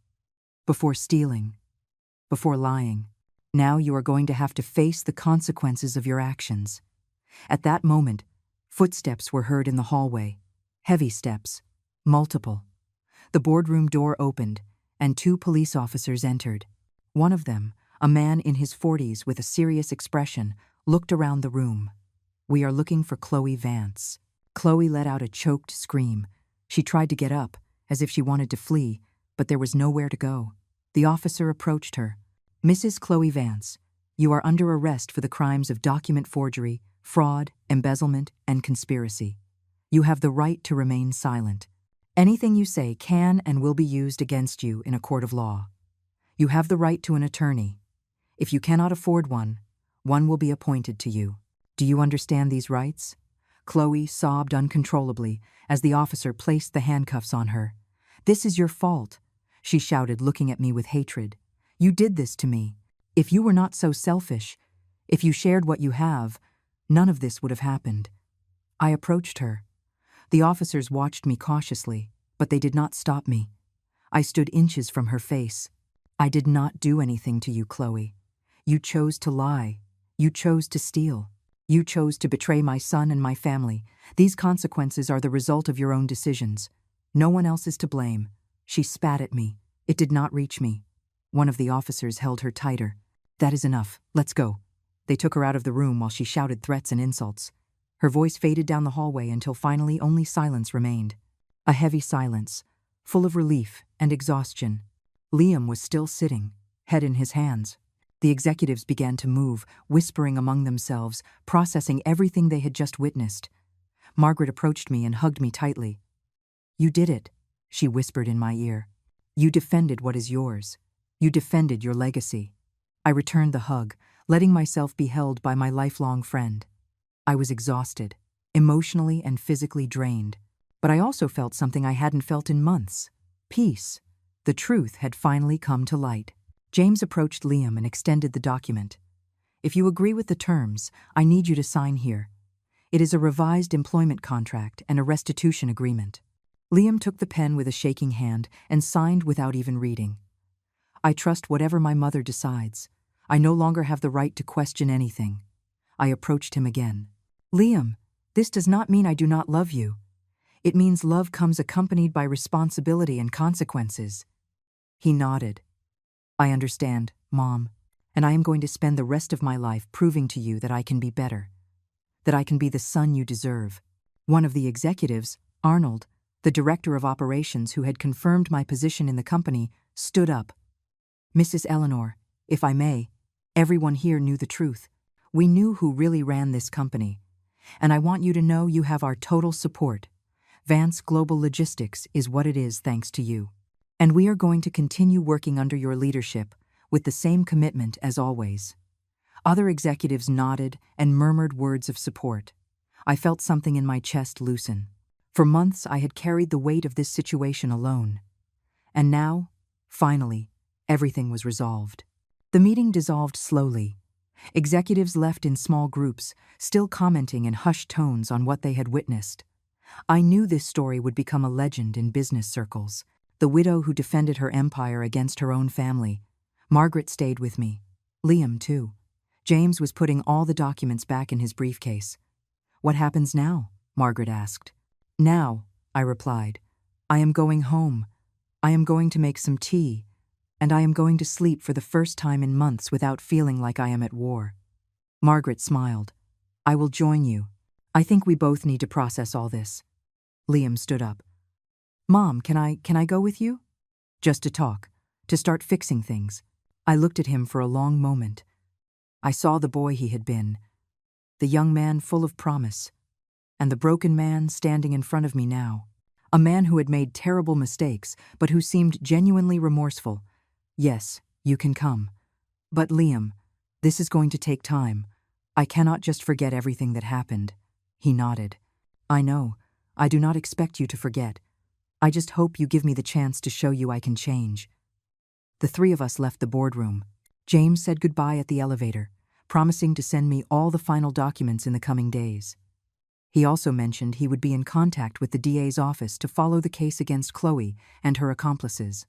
before stealing, before lying. Now you are going to have to face the consequences of your actions." At that moment, footsteps were heard in the hallway. Heavy steps. Multiple. The boardroom door opened, and 2 police officers entered. One of them, a man in his 40s with a serious expression, looked around the room. "We are looking for Chloe Vance." Chloe let out a choked scream. She tried to get up, as if she wanted to flee, but there was nowhere to go. The officer approached her. "Mrs. Chloe Vance, you are under arrest for the crimes of document forgery, fraud, embezzlement, and conspiracy. You have the right to remain silent. Anything you say can and will be used against you in a court of law. You have the right to an attorney. If you cannot afford one, one will be appointed to you. Do you understand these rights?" Chloe sobbed uncontrollably as the officer placed the handcuffs on her. "This is your fault," she shouted, looking at me with hatred. "You did this to me. If you were not so selfish, if you shared what you have, none of this would have happened." I approached her. The officers watched me cautiously, but they did not stop me. I stood inches from her face. "I did not do anything to you, Chloe. You chose to lie. You chose to steal. You chose to betray my son and my family. These consequences are the result of your own decisions. No one else is to blame." She spat at me. It did not reach me. One of the officers held her tighter. "That is enough. Let's go." They took her out of the room while she shouted threats and insults. Her voice faded down the hallway until finally only silence remained. A heavy silence, full of relief and exhaustion. Liam was still sitting, head in his hands. The executives began to move, whispering among themselves, processing everything they had just witnessed. Margaret approached me and hugged me tightly. "You did it," she whispered in my ear. "You defended what is yours. You defended your legacy." I returned the hug, letting myself be held by my lifelong friend. I was exhausted, emotionally and physically drained, but I also felt something I hadn't felt in months. Peace. The truth had finally come to light. James approached Liam and extended the document. "If you agree with the terms, I need you to sign here. It is a revised employment contract and a restitution agreement." Liam took the pen with a shaking hand and signed without even reading. "I trust whatever my mother decides. I no longer have the right to question anything." I approached him again. "Liam, this does not mean I do not love you. It means love comes accompanied by responsibility and consequences." He nodded. "I understand, Mom, and I am going to spend the rest of my life proving to you that I can be better, that I can be the son you deserve." One of the executives, Arnold, the director of operations who had confirmed my position in the company, stood up. "Mrs. Eleanor, if I may, everyone here knew the truth. We knew who really ran this company. And I want you to know you have our total support. Vance Global Logistics is what it is thanks to you. And we are going to continue working under your leadership with the same commitment as always." Other executives nodded and murmured words of support. I felt something in my chest loosen. For months I had carried the weight of this situation alone. And now, finally, everything was resolved. The meeting dissolved slowly. Executives left in small groups, still commenting in hushed tones on what they had witnessed. I knew this story would become a legend in business circles. The widow who defended her empire against her own family. Margaret stayed with me. Liam, too. James was putting all the documents back in his briefcase. "What happens now?" Margaret asked. "Now," I replied, "I am going home. I am going to make some tea, and I am going to sleep for the first time in months without feeling like I am at war." Margaret smiled. "I will join you. I think we both need to process all this." Liam stood up. "Mom, can I go with you?" "Just to talk, to start fixing things." I looked at him for a long moment. I saw the boy he had been, the young man full of promise, and the broken man standing in front of me now. A man who had made terrible mistakes, but who seemed genuinely remorseful. "Yes, you can come. But Liam, this is going to take time. I cannot just forget everything that happened." He nodded. "I know. I do not expect you to forget. I just hope you give me the chance to show you I can change." The three of us left the boardroom. James said goodbye at the elevator, promising to send me all the final documents in the coming days. He also mentioned he would be in contact with the DA's office to follow the case against Chloe and her accomplices.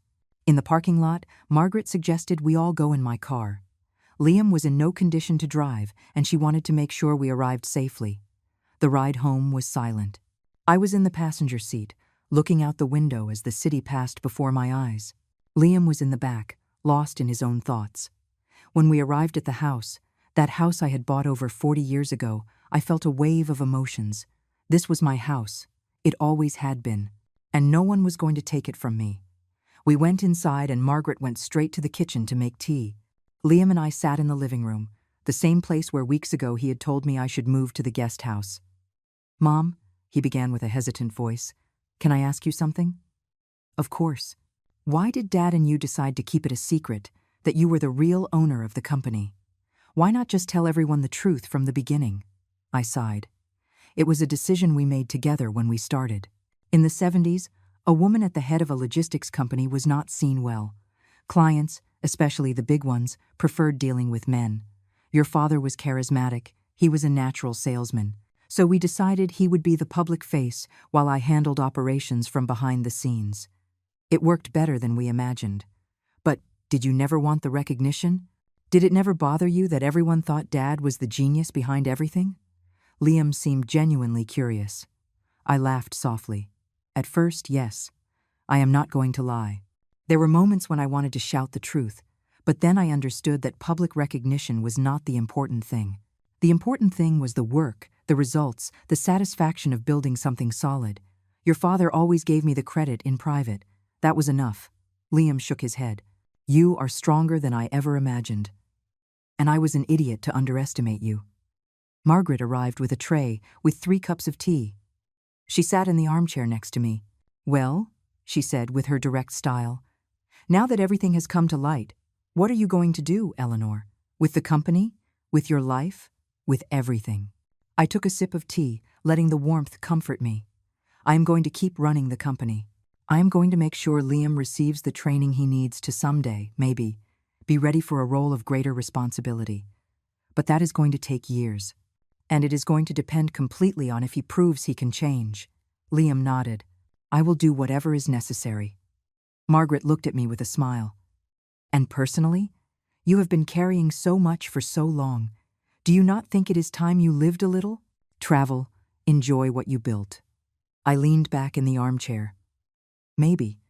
In the parking lot, Margaret suggested we all go in my car. Liam was in no condition to drive, and she wanted to make sure we arrived safely. The ride home was silent. I was in the passenger seat, looking out the window as the city passed before my eyes. Liam was in the back, lost in his own thoughts. When we arrived at the house, that house I had bought over 40 years ago, I felt a wave of emotions. This was my house. It always had been. And no one was going to take it from me. We went inside and Margaret went straight to the kitchen to make tea. Liam and I sat in the living room, the same place where weeks ago he had told me I should move to the guest house. "Mom," he began with a hesitant voice, "can I ask you something?" "Of course. Why did Dad and you decide to keep it a secret, that you were the real owner of the company? Why not just tell everyone the truth from the beginning?" I sighed. "It was a decision we made together when we started. In the 70s, a woman at the head of a logistics company was not seen well. Clients, especially the big ones, preferred dealing with men. Your father was charismatic, he was a natural salesman. So we decided he would be the public face while I handled operations from behind the scenes. It worked better than we imagined. But did you never want the recognition? Did it never bother you that everyone thought Dad was the genius behind everything?" Liam seemed genuinely curious. I laughed softly. "At first, yes. I am not going to lie. There were moments when I wanted to shout the truth, but then I understood that public recognition was not the important thing. The important thing was the work, the results, the satisfaction of building something solid. Your father always gave me the credit in private. That was enough." Liam shook his head. "You are stronger than I ever imagined. And I was an idiot to underestimate you." Margaret arrived with a tray with 3 cups of tea. She sat in the armchair next to me. "Well," she said with her direct style, "now that everything has come to light, what are you going to do, Eleanor? With the company? With your life? With everything?" I took a sip of tea, letting the warmth comfort me. "I am going to keep running the company. I am going to make sure Liam receives the training he needs to someday, maybe, be ready for a role of greater responsibility. But that is going to take years. And it is going to depend completely on if he proves he can change." Liam nodded. "I will do whatever is necessary." Margaret looked at me with a smile. "And personally? You have been carrying so much for so long. Do you not think it is time you lived a little? Travel, enjoy what you built." I leaned back in the armchair. "Maybe.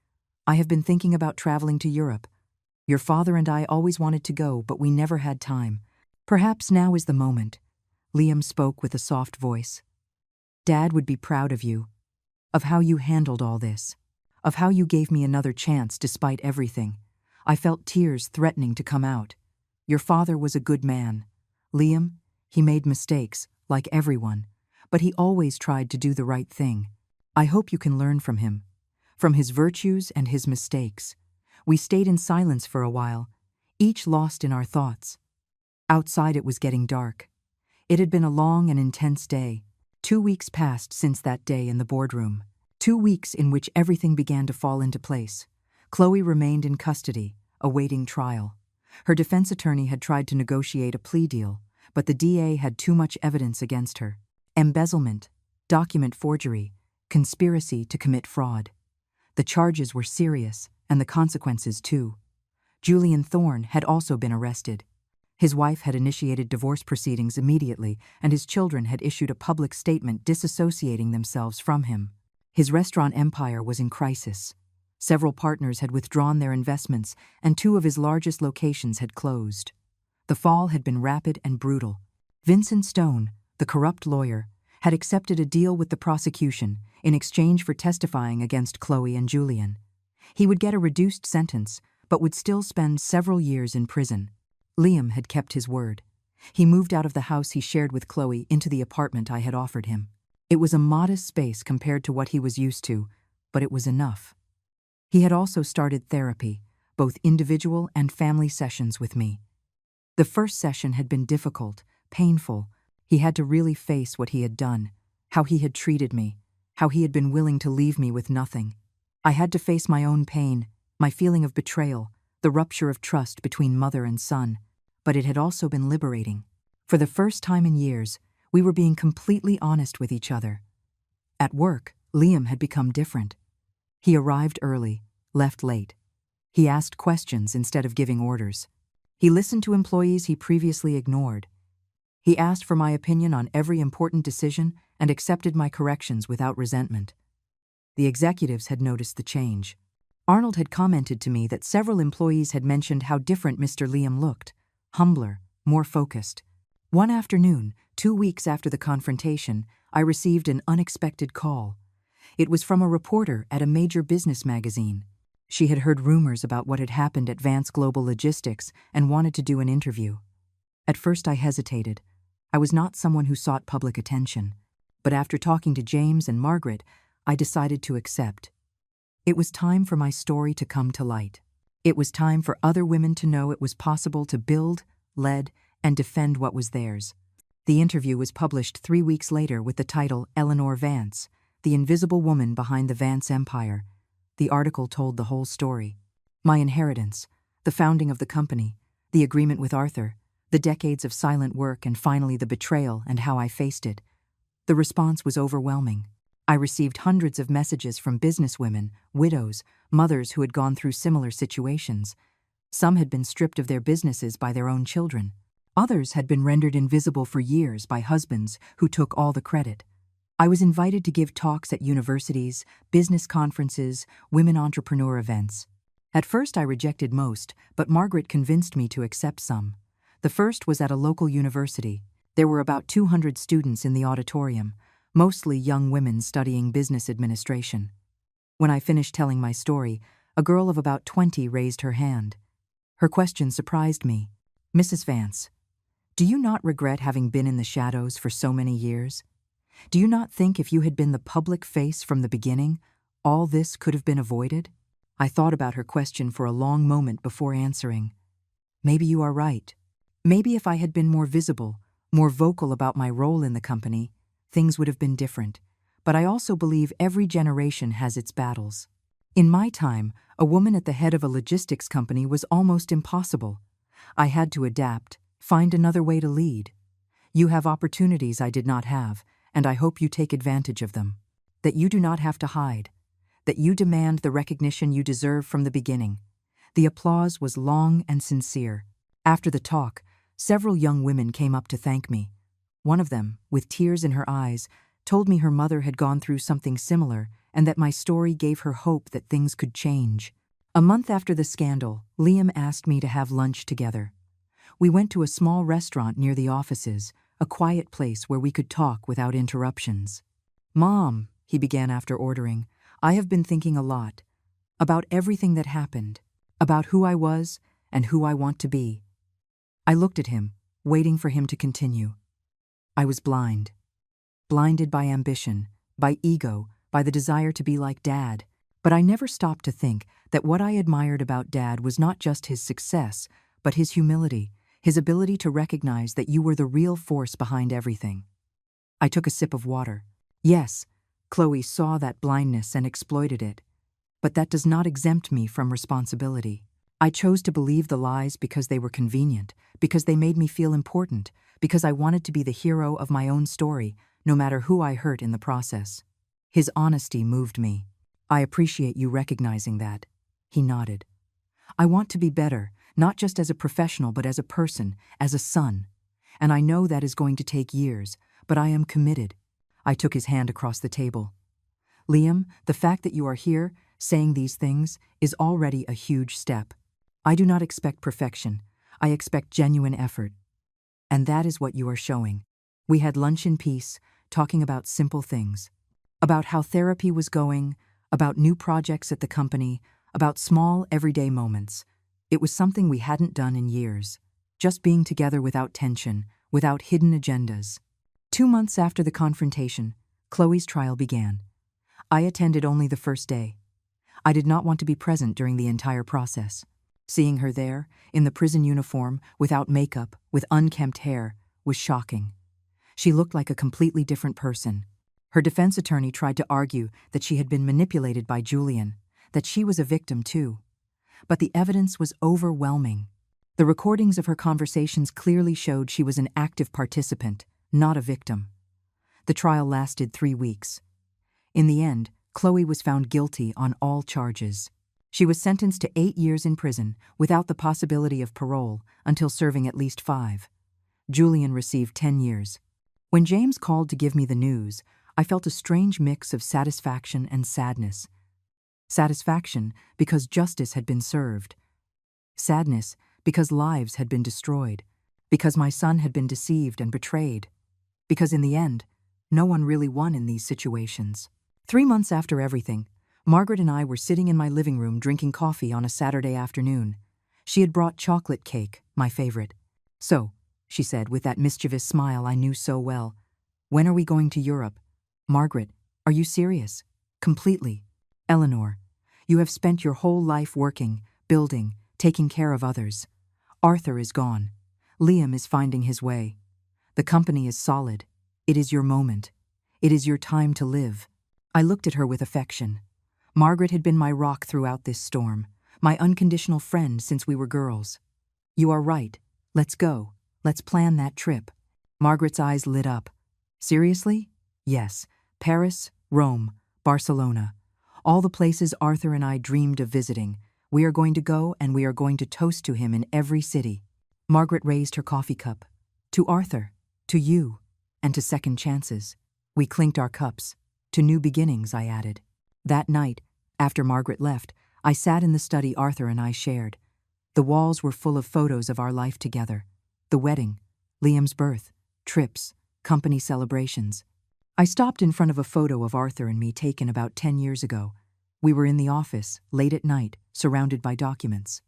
I have been thinking about traveling to Europe. Your father and I always wanted to go, but we never had time. Perhaps now is the moment." Liam spoke with a soft voice. "Dad would be proud of you, of how you handled all this, of how you gave me another chance despite everything." I felt tears threatening to come out. Your father was a good man. Liam, he made mistakes, like everyone, but he always tried to do the right thing. I hope you can learn from him, from his virtues and his mistakes. We stayed in silence for a while, each lost in our thoughts. Outside it was getting dark. It had been a long and intense day. 2 weeks passed since that day in the boardroom. 2 weeks in which everything began to fall into place. Chloe remained in custody, awaiting trial. Her defense attorney had tried to negotiate a plea deal, but the DA had too much evidence against her. Embezzlement, document forgery, conspiracy to commit fraud. The charges were serious, and the consequences too. Julian Thorne had also been arrested. His wife had initiated divorce proceedings immediately, and his children had issued a public statement disassociating themselves from him. His restaurant empire was in crisis. Several partners had withdrawn their investments, and 2 of his largest locations had closed. The fall had been rapid and brutal. Vincent Stone, the corrupt lawyer, had accepted a deal with the prosecution in exchange for testifying against Chloe and Julian. He would get a reduced sentence, but would still spend several years in prison. Liam had kept his word. He moved out of the house he shared with Chloe into the apartment I had offered him. It was a modest space compared to what he was used to, but it was enough. He had also started therapy, both individual and family sessions with me. The first session had been difficult, painful. He had to really face what he had done, how he had treated me, how he had been willing to leave me with nothing. I had to face my own pain, my feeling of betrayal, the rupture of trust between mother and son. But it had also been liberating. For the first time in years, we were being completely honest with each other. At work, Liam had become different. He arrived early, left late. He asked questions instead of giving orders. He listened to employees he previously ignored. He asked for my opinion on every important decision and accepted my corrections without resentment. The executives had noticed the change. Arnold had commented to me that several employees had mentioned how different Mr. Liam looked, humbler, more focused. One afternoon, 2 weeks after the confrontation, I received an unexpected call. It was from a reporter at a major business magazine. She had heard rumors about what had happened at Vance Global Logistics and wanted to do an interview. At first I hesitated. I was not someone who sought public attention. But after talking to James and Margaret, I decided to accept. It was time for my story to come to light. It was time for other women to know it was possible to build, lead, and defend what was theirs. The interview was published 3 weeks later with the title Eleanor Vance, the invisible woman behind the Vance Empire. The article told the whole story. My inheritance, the founding of the company, the agreement with Arthur, the decades of silent work, and finally the betrayal and how I faced it. The response was overwhelming. I received hundreds of messages from businesswomen, widows, mothers who had gone through similar situations. Some had been stripped of their businesses by their own children. Others had been rendered invisible for years by husbands who took all the credit. I was invited to give talks at universities, business conferences, women entrepreneur events. At first I rejected most, but Margaret convinced me to accept some. The first was at a local university. There were about 200 students in the auditorium, mostly young women studying business administration. When I finished telling my story, a girl of about 20 raised her hand. Her question surprised me. "Mrs. Vance, do you not regret having been in the shadows for so many years? Do you not think if you had been the public face from the beginning, all this could have been avoided?" I thought about her question for a long moment before answering. Maybe you are right. Maybe if I had been more visible, more vocal about my role in the company, things would have been different. But I also believe every generation has its battles. In my time, a woman at the head of a logistics company was almost impossible. I had to adapt, find another way to lead. You have opportunities I did not have, and I hope you take advantage of them. That you do not have to hide. That you demand the recognition you deserve from the beginning. The applause was long and sincere. After the talk, several young women came up to thank me. One of them, with tears in her eyes, told me her mother had gone through something similar and that my story gave her hope that things could change. A month after the scandal, Liam asked me to have lunch together. We went to a small restaurant near the offices, a quiet place where we could talk without interruptions. "Mom," he began after ordering, "I have been thinking a lot. About everything that happened. About who I was and who I want to be." I looked at him, waiting for him to continue. I was blind. Blinded by ambition, by ego, by the desire to be like Dad. But I never stopped to think that what I admired about Dad was not just his success, but his humility, his ability to recognize that you were the real force behind everything. I took a sip of water. Yes, Chloe saw that blindness and exploited it. But that does not exempt me from responsibility. I chose to believe the lies because they were convenient, because they made me feel important, because I wanted to be the hero of my own story, no matter who I hurt in the process. His honesty moved me. "I appreciate you recognizing that." He nodded. "I want to be better, not just as a professional but as a person, as a son. And I know that is going to take years, but I am committed." I took his hand across the table. "Liam, the fact that you are here Saying these things is already a huge step. I do not expect perfection. I expect genuine effort. And that is what you are showing. We had lunch in peace, talking about simple things. About how therapy was going, about new projects at the company, about small, everyday moments. It was something we hadn't done in years. Just being together without tension, without hidden agendas. 2 months after the confrontation, Chloe's trial began. I attended only the first day. I did not want to be present during the entire process. Seeing her there, in the prison uniform, without makeup, with unkempt hair, was shocking. She looked like a completely different person. Her defense attorney tried to argue that she had been manipulated by Julian, that she was a victim too. But the evidence was overwhelming. The recordings of her conversations clearly showed she was an active participant, not a victim. The trial lasted 3 weeks. In the end, Chloe was found guilty on all charges. She was sentenced to 8 years in prison without the possibility of parole until serving at least 5. Julian received 10 years. When James called to give me the news, I felt a strange mix of satisfaction and sadness. Satisfaction because justice had been served. Sadness because lives had been destroyed, because my son had been deceived and betrayed. Because in the end, no one really won in these situations. 3 months after everything, Margaret and I were sitting in my living room drinking coffee on a Saturday afternoon. She had brought chocolate cake, my favorite. "So," she said with that mischievous smile I knew so well, "when are we going to Europe?" "Margaret, are you serious?" "Completely. Eleanor, you have spent your whole life working, building, taking care of others. Arthur is gone. Liam is finding his way. The company is solid. It is your moment. It is your time to live." I looked at her with affection. Margaret had been my rock throughout this storm, my unconditional friend since we were girls. "You are right. Let's go. Let's plan that trip." Margaret's eyes lit up. "Seriously?" "Yes. Paris, Rome, Barcelona. All the places Arthur and I dreamed of visiting. We are going to go and we are going to toast to him in every city." Margaret raised her coffee cup. "To Arthur, to you, and to second chances." We clinked our cups. "To new beginnings," I added. That night, after Margaret left, I sat in the study Arthur and I shared. The walls were full of photos of our life together. The wedding, Liam's birth, trips, company celebrations. I stopped in front of a photo of Arthur and me taken about 10 years ago. We were in the office, late at night, surrounded by documents.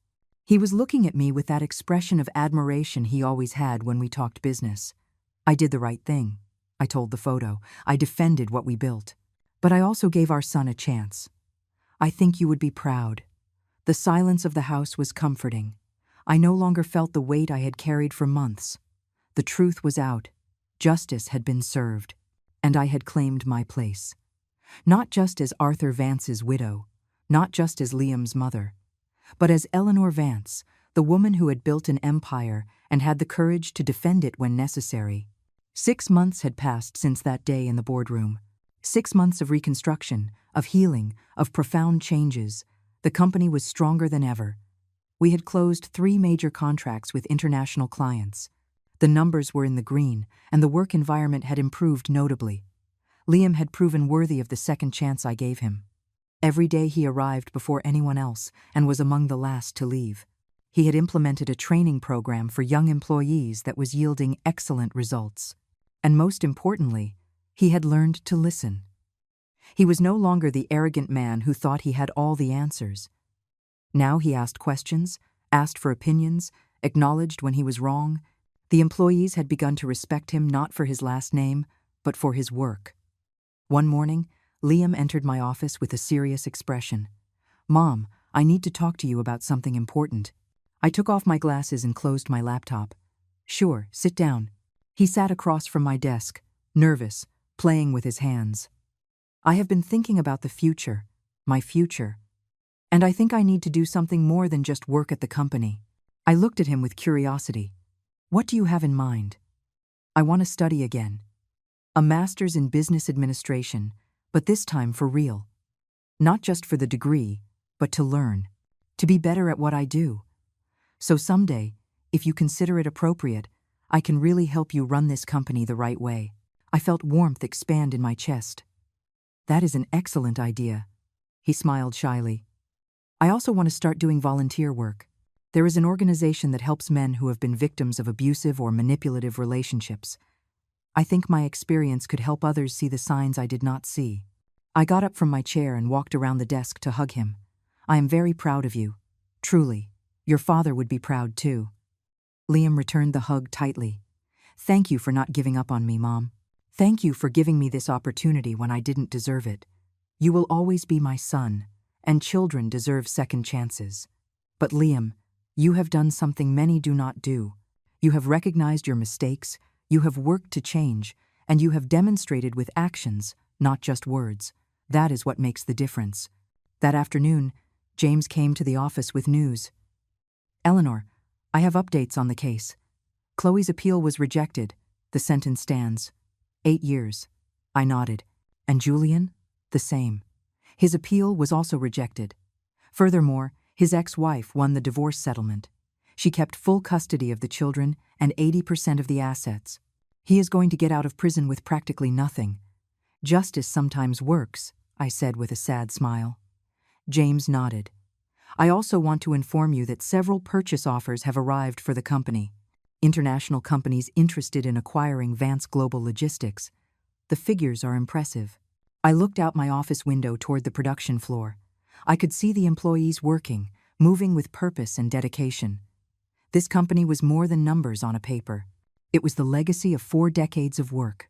He was looking at me with that expression of admiration he always had when we talked business. I did the right thing. I told the photo. I defended what we built. But I also gave our son a chance. "I think you would be proud." The silence of the house was comforting. I no longer felt the weight I had carried for months. The truth was out. Justice had been served. And I had claimed my place. Not just as Arthur Vance's widow, not just as Liam's mother, but as Eleanor Vance, the woman who had built an empire and had the courage to defend it when necessary. 6 months had passed since that day in the boardroom. 6 months of reconstruction, of healing, of profound changes. The company was stronger than ever. We had closed 3 major contracts with international clients. The numbers were in the green, and the work environment had improved notably. Liam had proven worthy of the second chance I gave him. Every day he arrived before anyone else and was among the last to leave. He had implemented a training program for young employees that was yielding excellent results. And most importantly, he had learned to listen. He was no longer the arrogant man who thought he had all the answers. Now he asked questions, asked for opinions, acknowledged when he was wrong. The employees had begun to respect him not for his last name, but for his work. One morning, Liam entered my office with a serious expression. "Mom, I need to talk to you about something important." I took off my glasses and closed my laptop. "Sure, sit down." He sat across from my desk, nervous, playing with his hands. "I have been thinking about the future, my future. And I think I need to do something more than just work at the company." I looked at him with curiosity. "What do you have in mind?" "I want to study again. A master's in business administration, but this time for real. Not just for the degree, but to learn, to be better at what I do. So someday, if you consider it appropriate, I can really help you run this company the right way." I felt warmth expand in my chest. "That is an excellent idea. He smiled shyly. I also want to start doing volunteer work. There is an organization that helps men who have been victims of abusive or manipulative relationships. I think my experience could help others see the signs I did not see. I got up from my chair and walked around the desk to hug him. I am very proud of you. Truly. Your father would be proud too. Liam returned the hug tightly. Thank you for not giving up on me, Mom. Thank you for giving me this opportunity when I didn't deserve it. You will always be my son, and children deserve second chances. But Liam, you have done something many do not do. You have recognized your mistakes, you have worked to change, and you have demonstrated with actions, not just words. That is what makes the difference. That afternoon, James came to the office with news. Eleanor, I have updates on the case. Chloe's appeal was rejected. The sentence stands. 8 years. I nodded. And Julian? The same. His appeal was also rejected. Furthermore, his ex-wife won the divorce settlement. She kept full custody of the children and 80% of the assets. He is going to get out of prison with practically nothing. Justice sometimes works, I said with a sad smile. James nodded. I also want to inform you that several purchase offers have arrived for the company. International companies interested in acquiring Vance Global Logistics. The figures are impressive. I looked out my office window toward the production floor. I could see the employees working, moving with purpose and dedication. This company was more than numbers on a paper. It was the legacy of 4 decades of work.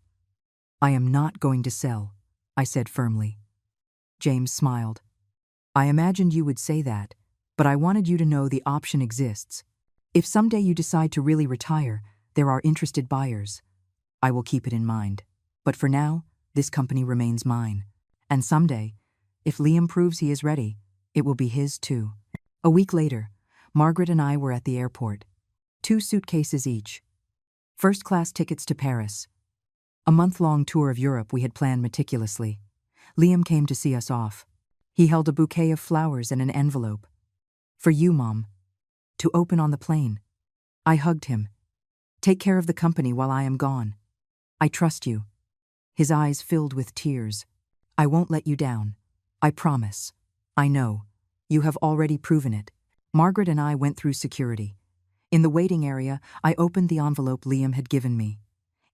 I am not going to sell, I said firmly. James smiled. I imagined you would say that, but I wanted you to know the option exists. If someday you decide to really retire, there are interested buyers. I will keep it in mind. But for now, this company remains mine. And someday, if Liam proves he is ready, it will be his too. A week later, Margaret and I were at the airport. 2 suitcases each. First-class tickets to Paris. A month-long tour of Europe we had planned meticulously. Liam came to see us off. He held a bouquet of flowers and an envelope. For you, Mom. To open on the plane. I hugged him. Take care of the company while I am gone. I trust you. His eyes filled with tears. I won't let you down. I promise. I know. You have already proven it. Margaret and I went through security. In the waiting area, I opened the envelope Liam had given me.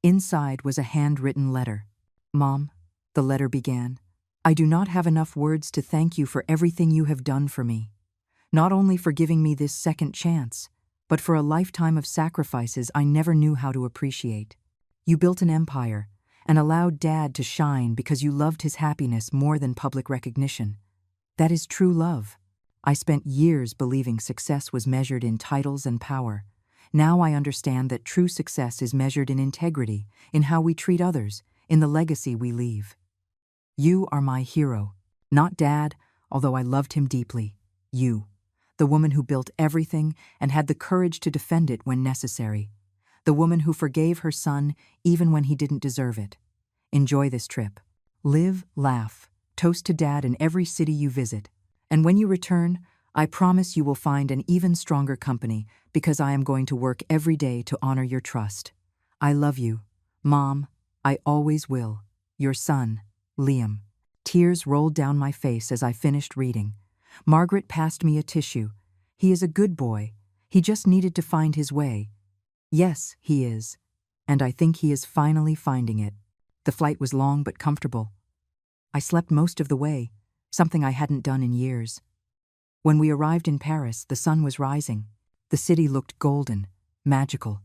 Inside was a handwritten letter. Mom, the letter began, I do not have enough words to thank you for everything you have done for me. Not only for giving me this second chance, but for a lifetime of sacrifices I never knew how to appreciate. You built an empire and allowed Dad to shine because you loved his happiness more than public recognition. That is true love. I spent years believing success was measured in titles and power. Now I understand that true success is measured in integrity, in how we treat others, in the legacy we leave. You are my hero, not Dad, although I loved him deeply. You, the woman who built everything and had the courage to defend it when necessary. The woman who forgave her son even when he didn't deserve it. Enjoy this trip. Live, laugh, toast to Dad in every city you visit. And when you return, I promise you will find an even stronger company because I am going to work every day to honor your trust. I love you, Mom. I always will. Your son, Liam. Tears rolled down my face as I finished reading. Margaret passed me a tissue. He is a good boy. He just needed to find his way. Yes, he is. And I think he is finally finding it. The flight was long but comfortable. I slept most of the way, something I hadn't done in years. When we arrived in Paris, the sun was rising. The city looked golden, magical.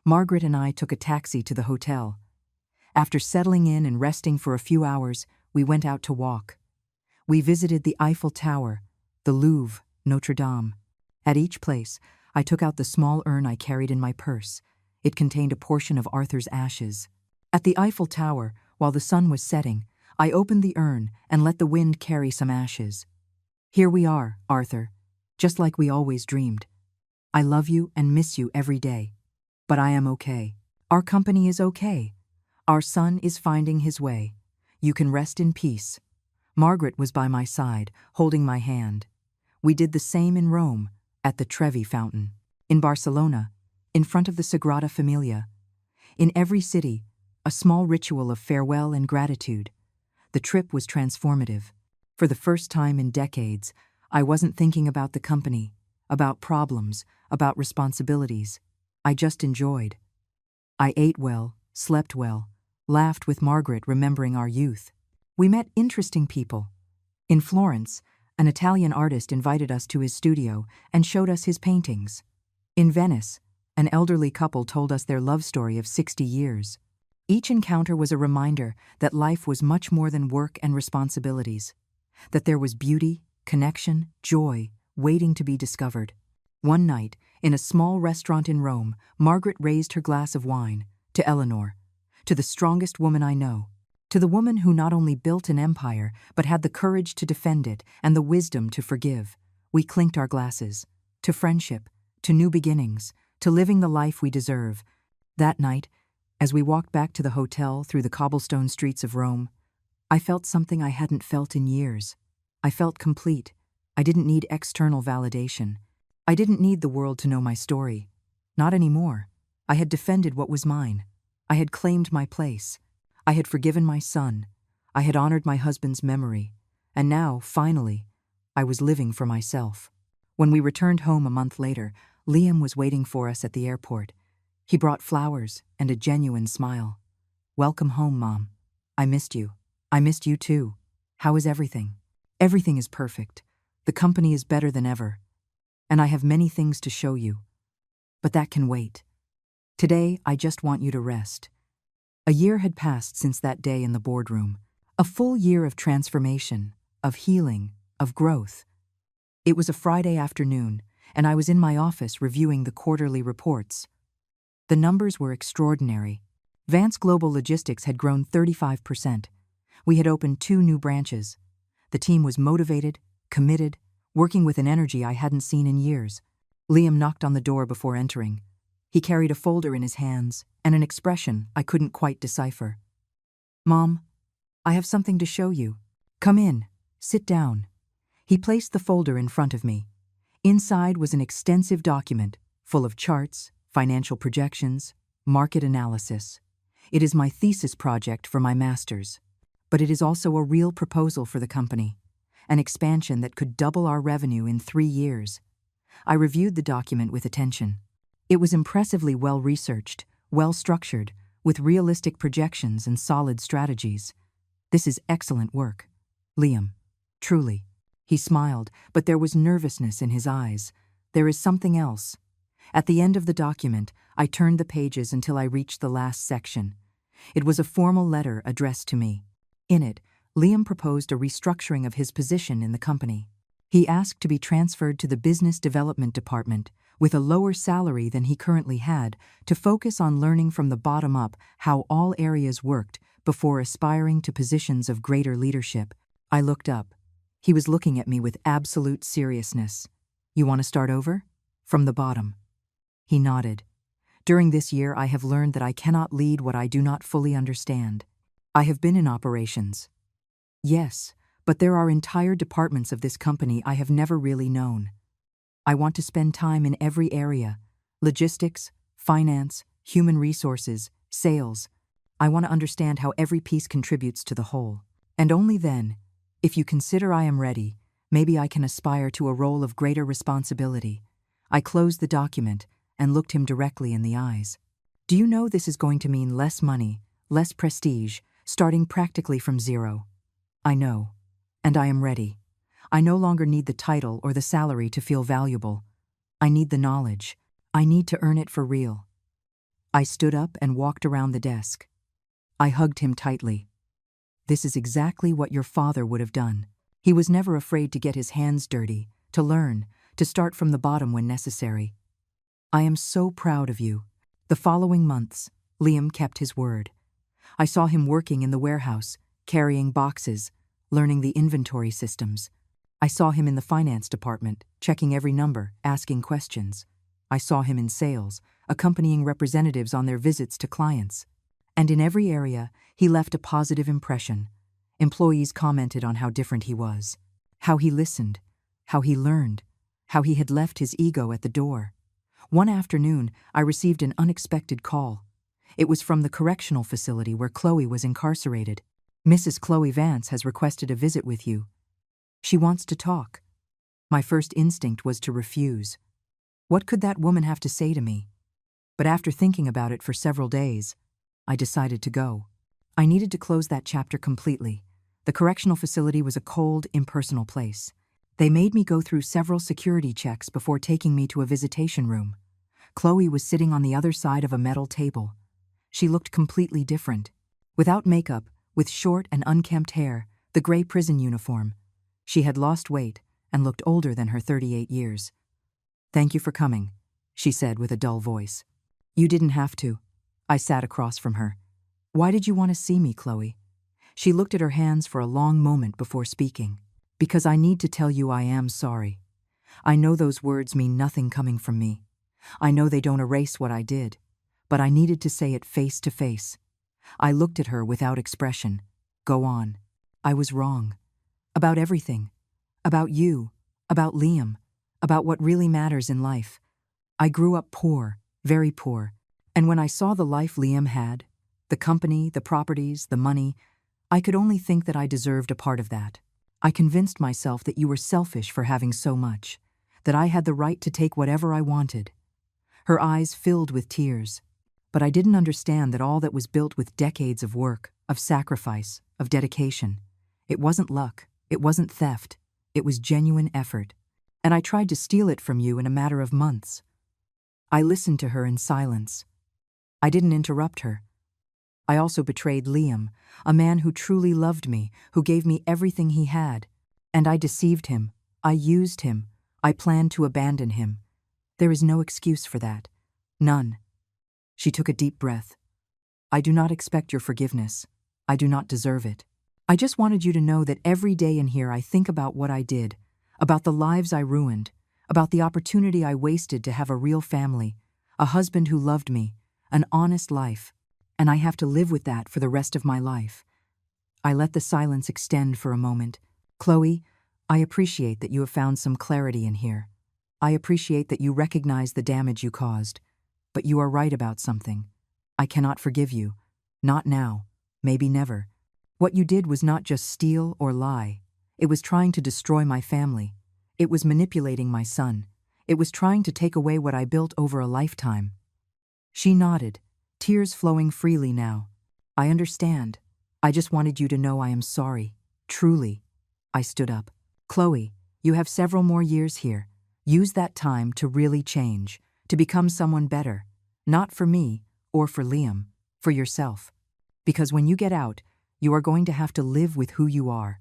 Margaret and I took a taxi to the hotel. After settling in and resting for a few hours, we went out to walk. We visited the Eiffel Tower, the Louvre, Notre Dame. At each place, I took out the small urn I carried in my purse. It contained a portion of Arthur's ashes. At the Eiffel Tower, while the sun was setting, I opened the urn and let the wind carry some ashes. Here we are, Arthur, just like we always dreamed. I love you and miss you every day. But I am okay. Our company is okay. Our son is finding his way. You can rest in peace. Margaret was by my side, holding my hand. We did the same in Rome, at the Trevi Fountain. In Barcelona, in front of the Sagrada Familia. In every city, a small ritual of farewell and gratitude. The trip was transformative. For the first time in decades, I wasn't thinking about the company, about problems, about responsibilities. I just enjoyed. I ate well, slept well, laughed with Margaret remembering our youth. We met interesting people. In Florence, an Italian artist invited us to his studio and showed us his paintings. In Venice, an elderly couple told us their love story of 60 years. Each encounter was a reminder that life was much more than work and responsibilities, that there was beauty, connection, joy, waiting to be discovered. One night, in a small restaurant in Rome, Margaret raised her glass of wine to Eleanor, to the strongest woman I know, to the woman who not only built an empire but had the courage to defend it and the wisdom to forgive. We clinked our glasses, to friendship, to new beginnings, to living the life we deserve. That night, as we walked back to the hotel through the cobblestone streets of Rome, I felt something I hadn't felt in years. I felt complete. I didn't need external validation. I didn't need the world to know my story. Not anymore. I had defended what was mine. I had claimed my place. I had forgiven my son. I had honored my husband's memory. And now, finally, I was living for myself. When we returned home a month later, Liam was waiting for us at the airport. He brought flowers and a genuine smile. "Welcome home, Mom. I missed you. I missed you too. How is everything?" "Everything is perfect. The company is better than ever. And I have many things to show you. But that can wait. Today, I just want you to rest." A year had passed since that day in the boardroom. A full year of transformation, of healing, of growth. It was a Friday afternoon, and I was in my office reviewing the quarterly reports. The numbers were extraordinary. Vance Global Logistics had grown 35%. We had opened 2 new branches. The team was motivated, committed, working with an energy I hadn't seen in years. Liam knocked on the door before entering. He carried a folder in his hands and an expression I couldn't quite decipher. "Mom, I have something to show you. Come in, sit down." He placed the folder in front of me. Inside was an extensive document full of charts, financial projections, market analysis. It is my thesis project for my master's, but it is also a real proposal for the company, an expansion that could double our revenue in 3 years. I reviewed the document with attention. It was impressively well-researched, well-structured, with realistic projections and solid strategies. "This is excellent work, Liam. Truly." He smiled, but there was nervousness in his eyes. "There is something else." At the end of the document, I turned the pages until I reached the last section. It was a formal letter addressed to me. In it, Liam proposed a restructuring of his position in the company. He asked to be transferred to the Business Development Department with a lower salary than he currently had, to focus on learning from the bottom up how all areas worked before aspiring to positions of greater leadership. I looked up. He was looking at me with absolute seriousness. "You want to start over? From the bottom?" He nodded. "During this year, I have learned that I cannot lead what I do not fully understand. I have been in operations. Yes, but there are entire departments of this company I have never really known. I want to spend time in every area: logistics, finance, human resources, sales. I want to understand how every piece contributes to the whole. And only then, if you consider I am ready, maybe I can aspire to a role of greater responsibility." I closed the document and looked him directly in the eyes. "Do you know this is going to mean less money, less prestige, starting practically from zero?" "I know, and I am ready. I no longer need the title or the salary to feel valuable. I need the knowledge. I need to earn it for real." I stood up and walked around the desk. I hugged him tightly. "This is exactly what your father would have done. He was never afraid to get his hands dirty, to learn, to start from the bottom when necessary. I am so proud of you." The following months, Liam kept his word. I saw him working in the warehouse, carrying boxes, learning the inventory systems. I saw him in the finance department, checking every number, asking questions. I saw him in sales, accompanying representatives on their visits to clients. And in every area, he left a positive impression. Employees commented on how different he was, how he listened, how he learned, how he had left his ego at the door. One afternoon, I received an unexpected call. It was from the correctional facility where Chloe was incarcerated. "Mrs. Chloe Vance has requested a visit with you." She wants to talk. My first instinct was to refuse. What could that woman have to say to me? But after thinking about it for several days, I decided to go. I needed to close that chapter completely. The correctional facility was a cold, impersonal place. They made me go through several security checks before taking me to a visitation room. Chloe was sitting on the other side of a metal table. She looked completely different. Without makeup, with short and unkempt hair, the gray prison uniform. She had lost weight and looked older than her 38 years. "Thank you for coming," she said with a dull voice. "You didn't have to." I sat across from her. "Why did you want to see me, Chloe?" She looked at her hands for a long moment before speaking. "Because I need to tell you I am sorry. I know those words mean nothing coming from me. I know they don't erase what I did, but I needed to say it face to face." I looked at her without expression. "Go on." "I was wrong. About everything. About you. About Liam. About what really matters in life. I grew up poor, very poor. And when I saw the life Liam had, the company, the properties, the money, I could only think that I deserved a part of that. I convinced myself that you were selfish for having so much, that I had the right to take whatever I wanted." Her eyes filled with tears. But I didn't understand that all that was built with decades of work, of sacrifice, of dedication. It wasn't luck. It wasn't theft. It was genuine effort. And I tried to steal it from you in a matter of months. I listened to her in silence. I didn't interrupt her. I also betrayed Liam, a man who truly loved me, who gave me everything he had. And I deceived him. I used him. I planned to abandon him. There is no excuse for that. None. She took a deep breath. "I do not expect your forgiveness. I do not deserve it. I just wanted you to know that every day in here I think about what I did, about the lives I ruined, about the opportunity I wasted to have a real family, a husband who loved me, an honest life, and I have to live with that for the rest of my life." I let the silence extend for a moment. "Chloe, I appreciate that you have found some clarity in here. I appreciate that you recognize the damage you caused. But you are right about something. I cannot forgive you. Not now. Maybe never. What you did was not just steal or lie. It was trying to destroy my family. It was manipulating my son. It was trying to take away what I built over a lifetime." She nodded, tears flowing freely now. "I understand. I just wanted you to know I am sorry. Truly." I stood up. "Chloe, you have several more years here. Use that time to really change, to become someone better. Not for me or for Liam, for yourself. Because when you get out, you are going to have to live with who you are.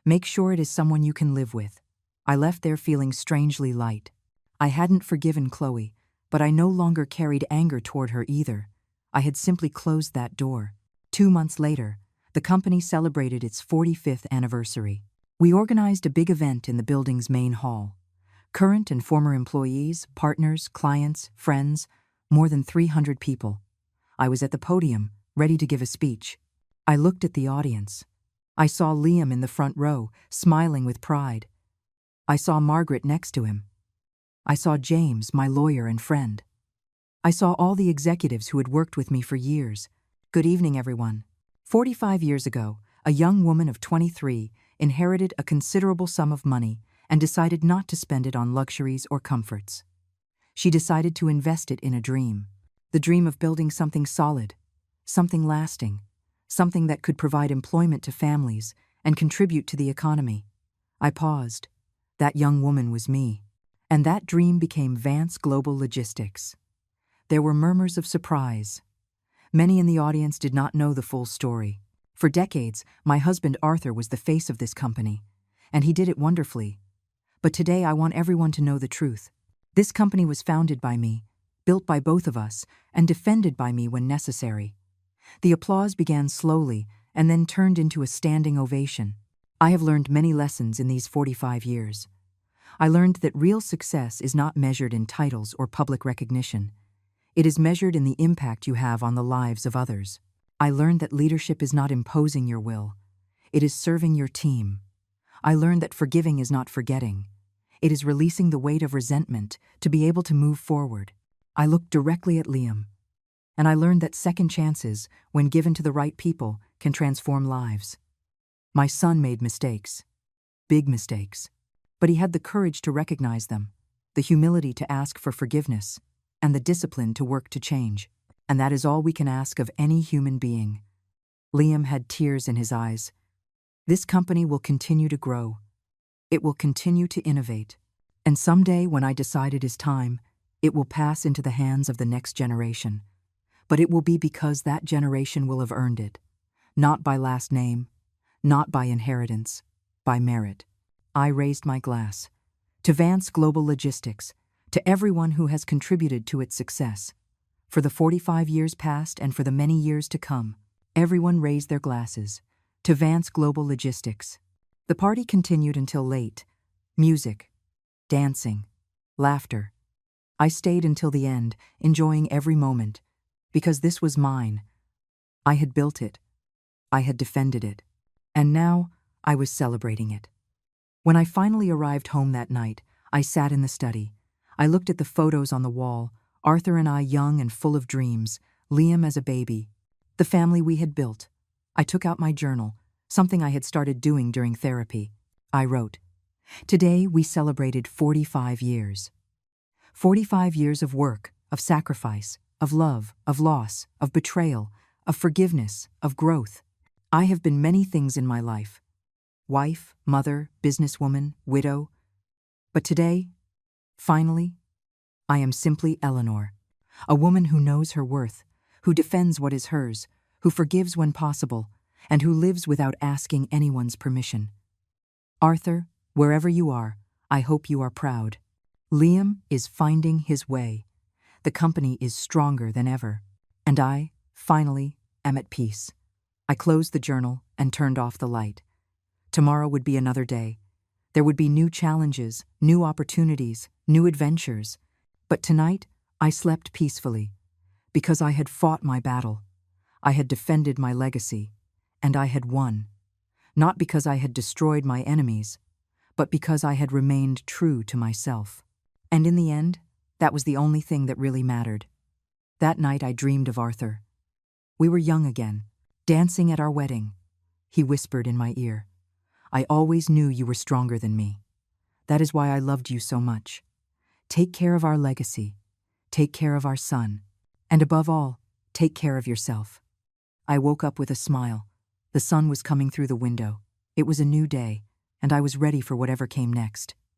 Make sure it is someone you can live with." I left there feeling strangely light. I hadn't forgiven Chloe, but I no longer carried anger toward her either. I had simply closed that door. 2 months later, the company celebrated its 45th anniversary. We organized a big event in the building's main hall. Current and former employees, partners, clients, friends, more than 300 people. I was at the podium, ready to give a speech. I looked at the audience. I saw Liam in the front row, smiling with pride. I saw Margaret next to him. I saw James, my lawyer and friend. I saw all the executives who had worked with me for years. "Good evening, everyone." 45 years ago, a young woman of 23 inherited a considerable sum of money and decided not to spend it on luxuries or comforts. She decided to invest it in a dream. The dream of building something solid, something lasting, something that could provide employment to families and contribute to the economy. I paused. That young woman was me. And that dream became Vance Global Logistics. There were murmurs of surprise. Many in the audience did not know the full story. For decades, my husband Arthur was the face of this company, and he did it wonderfully. But today I want everyone to know the truth. This company was founded by me, built by both of us, and defended by me when necessary. The applause began slowly and then turned into a standing ovation. I have learned many lessons in these 45 years. I learned that real success is not measured in titles or public recognition. It is measured in the impact you have on the lives of others. I learned that leadership is not imposing your will. It is serving your team. I learned that forgiving is not forgetting. It is releasing the weight of resentment to be able to move forward. I looked directly at Liam, and I learned that second chances, when given to the right people, can transform lives. My son made mistakes. big mistakes. But he had the courage to recognize them, the humility to ask for forgiveness, and the discipline to work to change. And that is all we can ask of any human being. Liam had tears in his eyes. This company will continue to grow. It will continue to innovate. And someday, when I decide it is time, it will pass into the hands of the next generation. But it will be because that generation will have earned it. Not by last name, not by inheritance, by merit. I raised my glass. To Vance Global Logistics, to everyone who has contributed to its success. For the 45 years past and for the many years to come, everyone raised their glasses. To Vance Global Logistics. The party continued until late. Music, dancing, laughter. I stayed until the end, enjoying every moment, because this was mine. I had built it. I had defended it. And now I was celebrating it. When I finally arrived home that night, I sat in the study. I looked at the photos on the wall, Arthur and I young and full of dreams, Liam as a baby, the family we had built. I took out my journal, something I had started doing during therapy. I wrote, "Today we celebrated 45 years. 45 years of work, of sacrifice, of love, of loss, of betrayal, of forgiveness, of growth. I have been many things in my life. Wife, mother, businesswoman, widow. But today, finally, I am simply Eleanor, a woman who knows her worth, who defends what is hers, who forgives when possible, and who lives without asking anyone's permission. Arthur, wherever you are, I hope you are proud. Liam is finding his way. The company is stronger than ever. And I, finally, am at peace." I closed the journal and turned off the light. Tomorrow would be another day. There would be new challenges, new opportunities, new adventures. But tonight, I slept peacefully, because I had fought my battle. I had defended my legacy, and I had won. Not because I had destroyed my enemies, but because I had remained true to myself. And in the end, that was the only thing that really mattered. That night I dreamed of Arthur. We were young again, dancing at our wedding. He whispered in my ear, "I always knew you were stronger than me. That is why I loved you so much. Take care of our legacy. Take care of our son. And above all, take care of yourself." I woke up with a smile. The sun was coming through the window. It was a new day, and I was ready for whatever came next.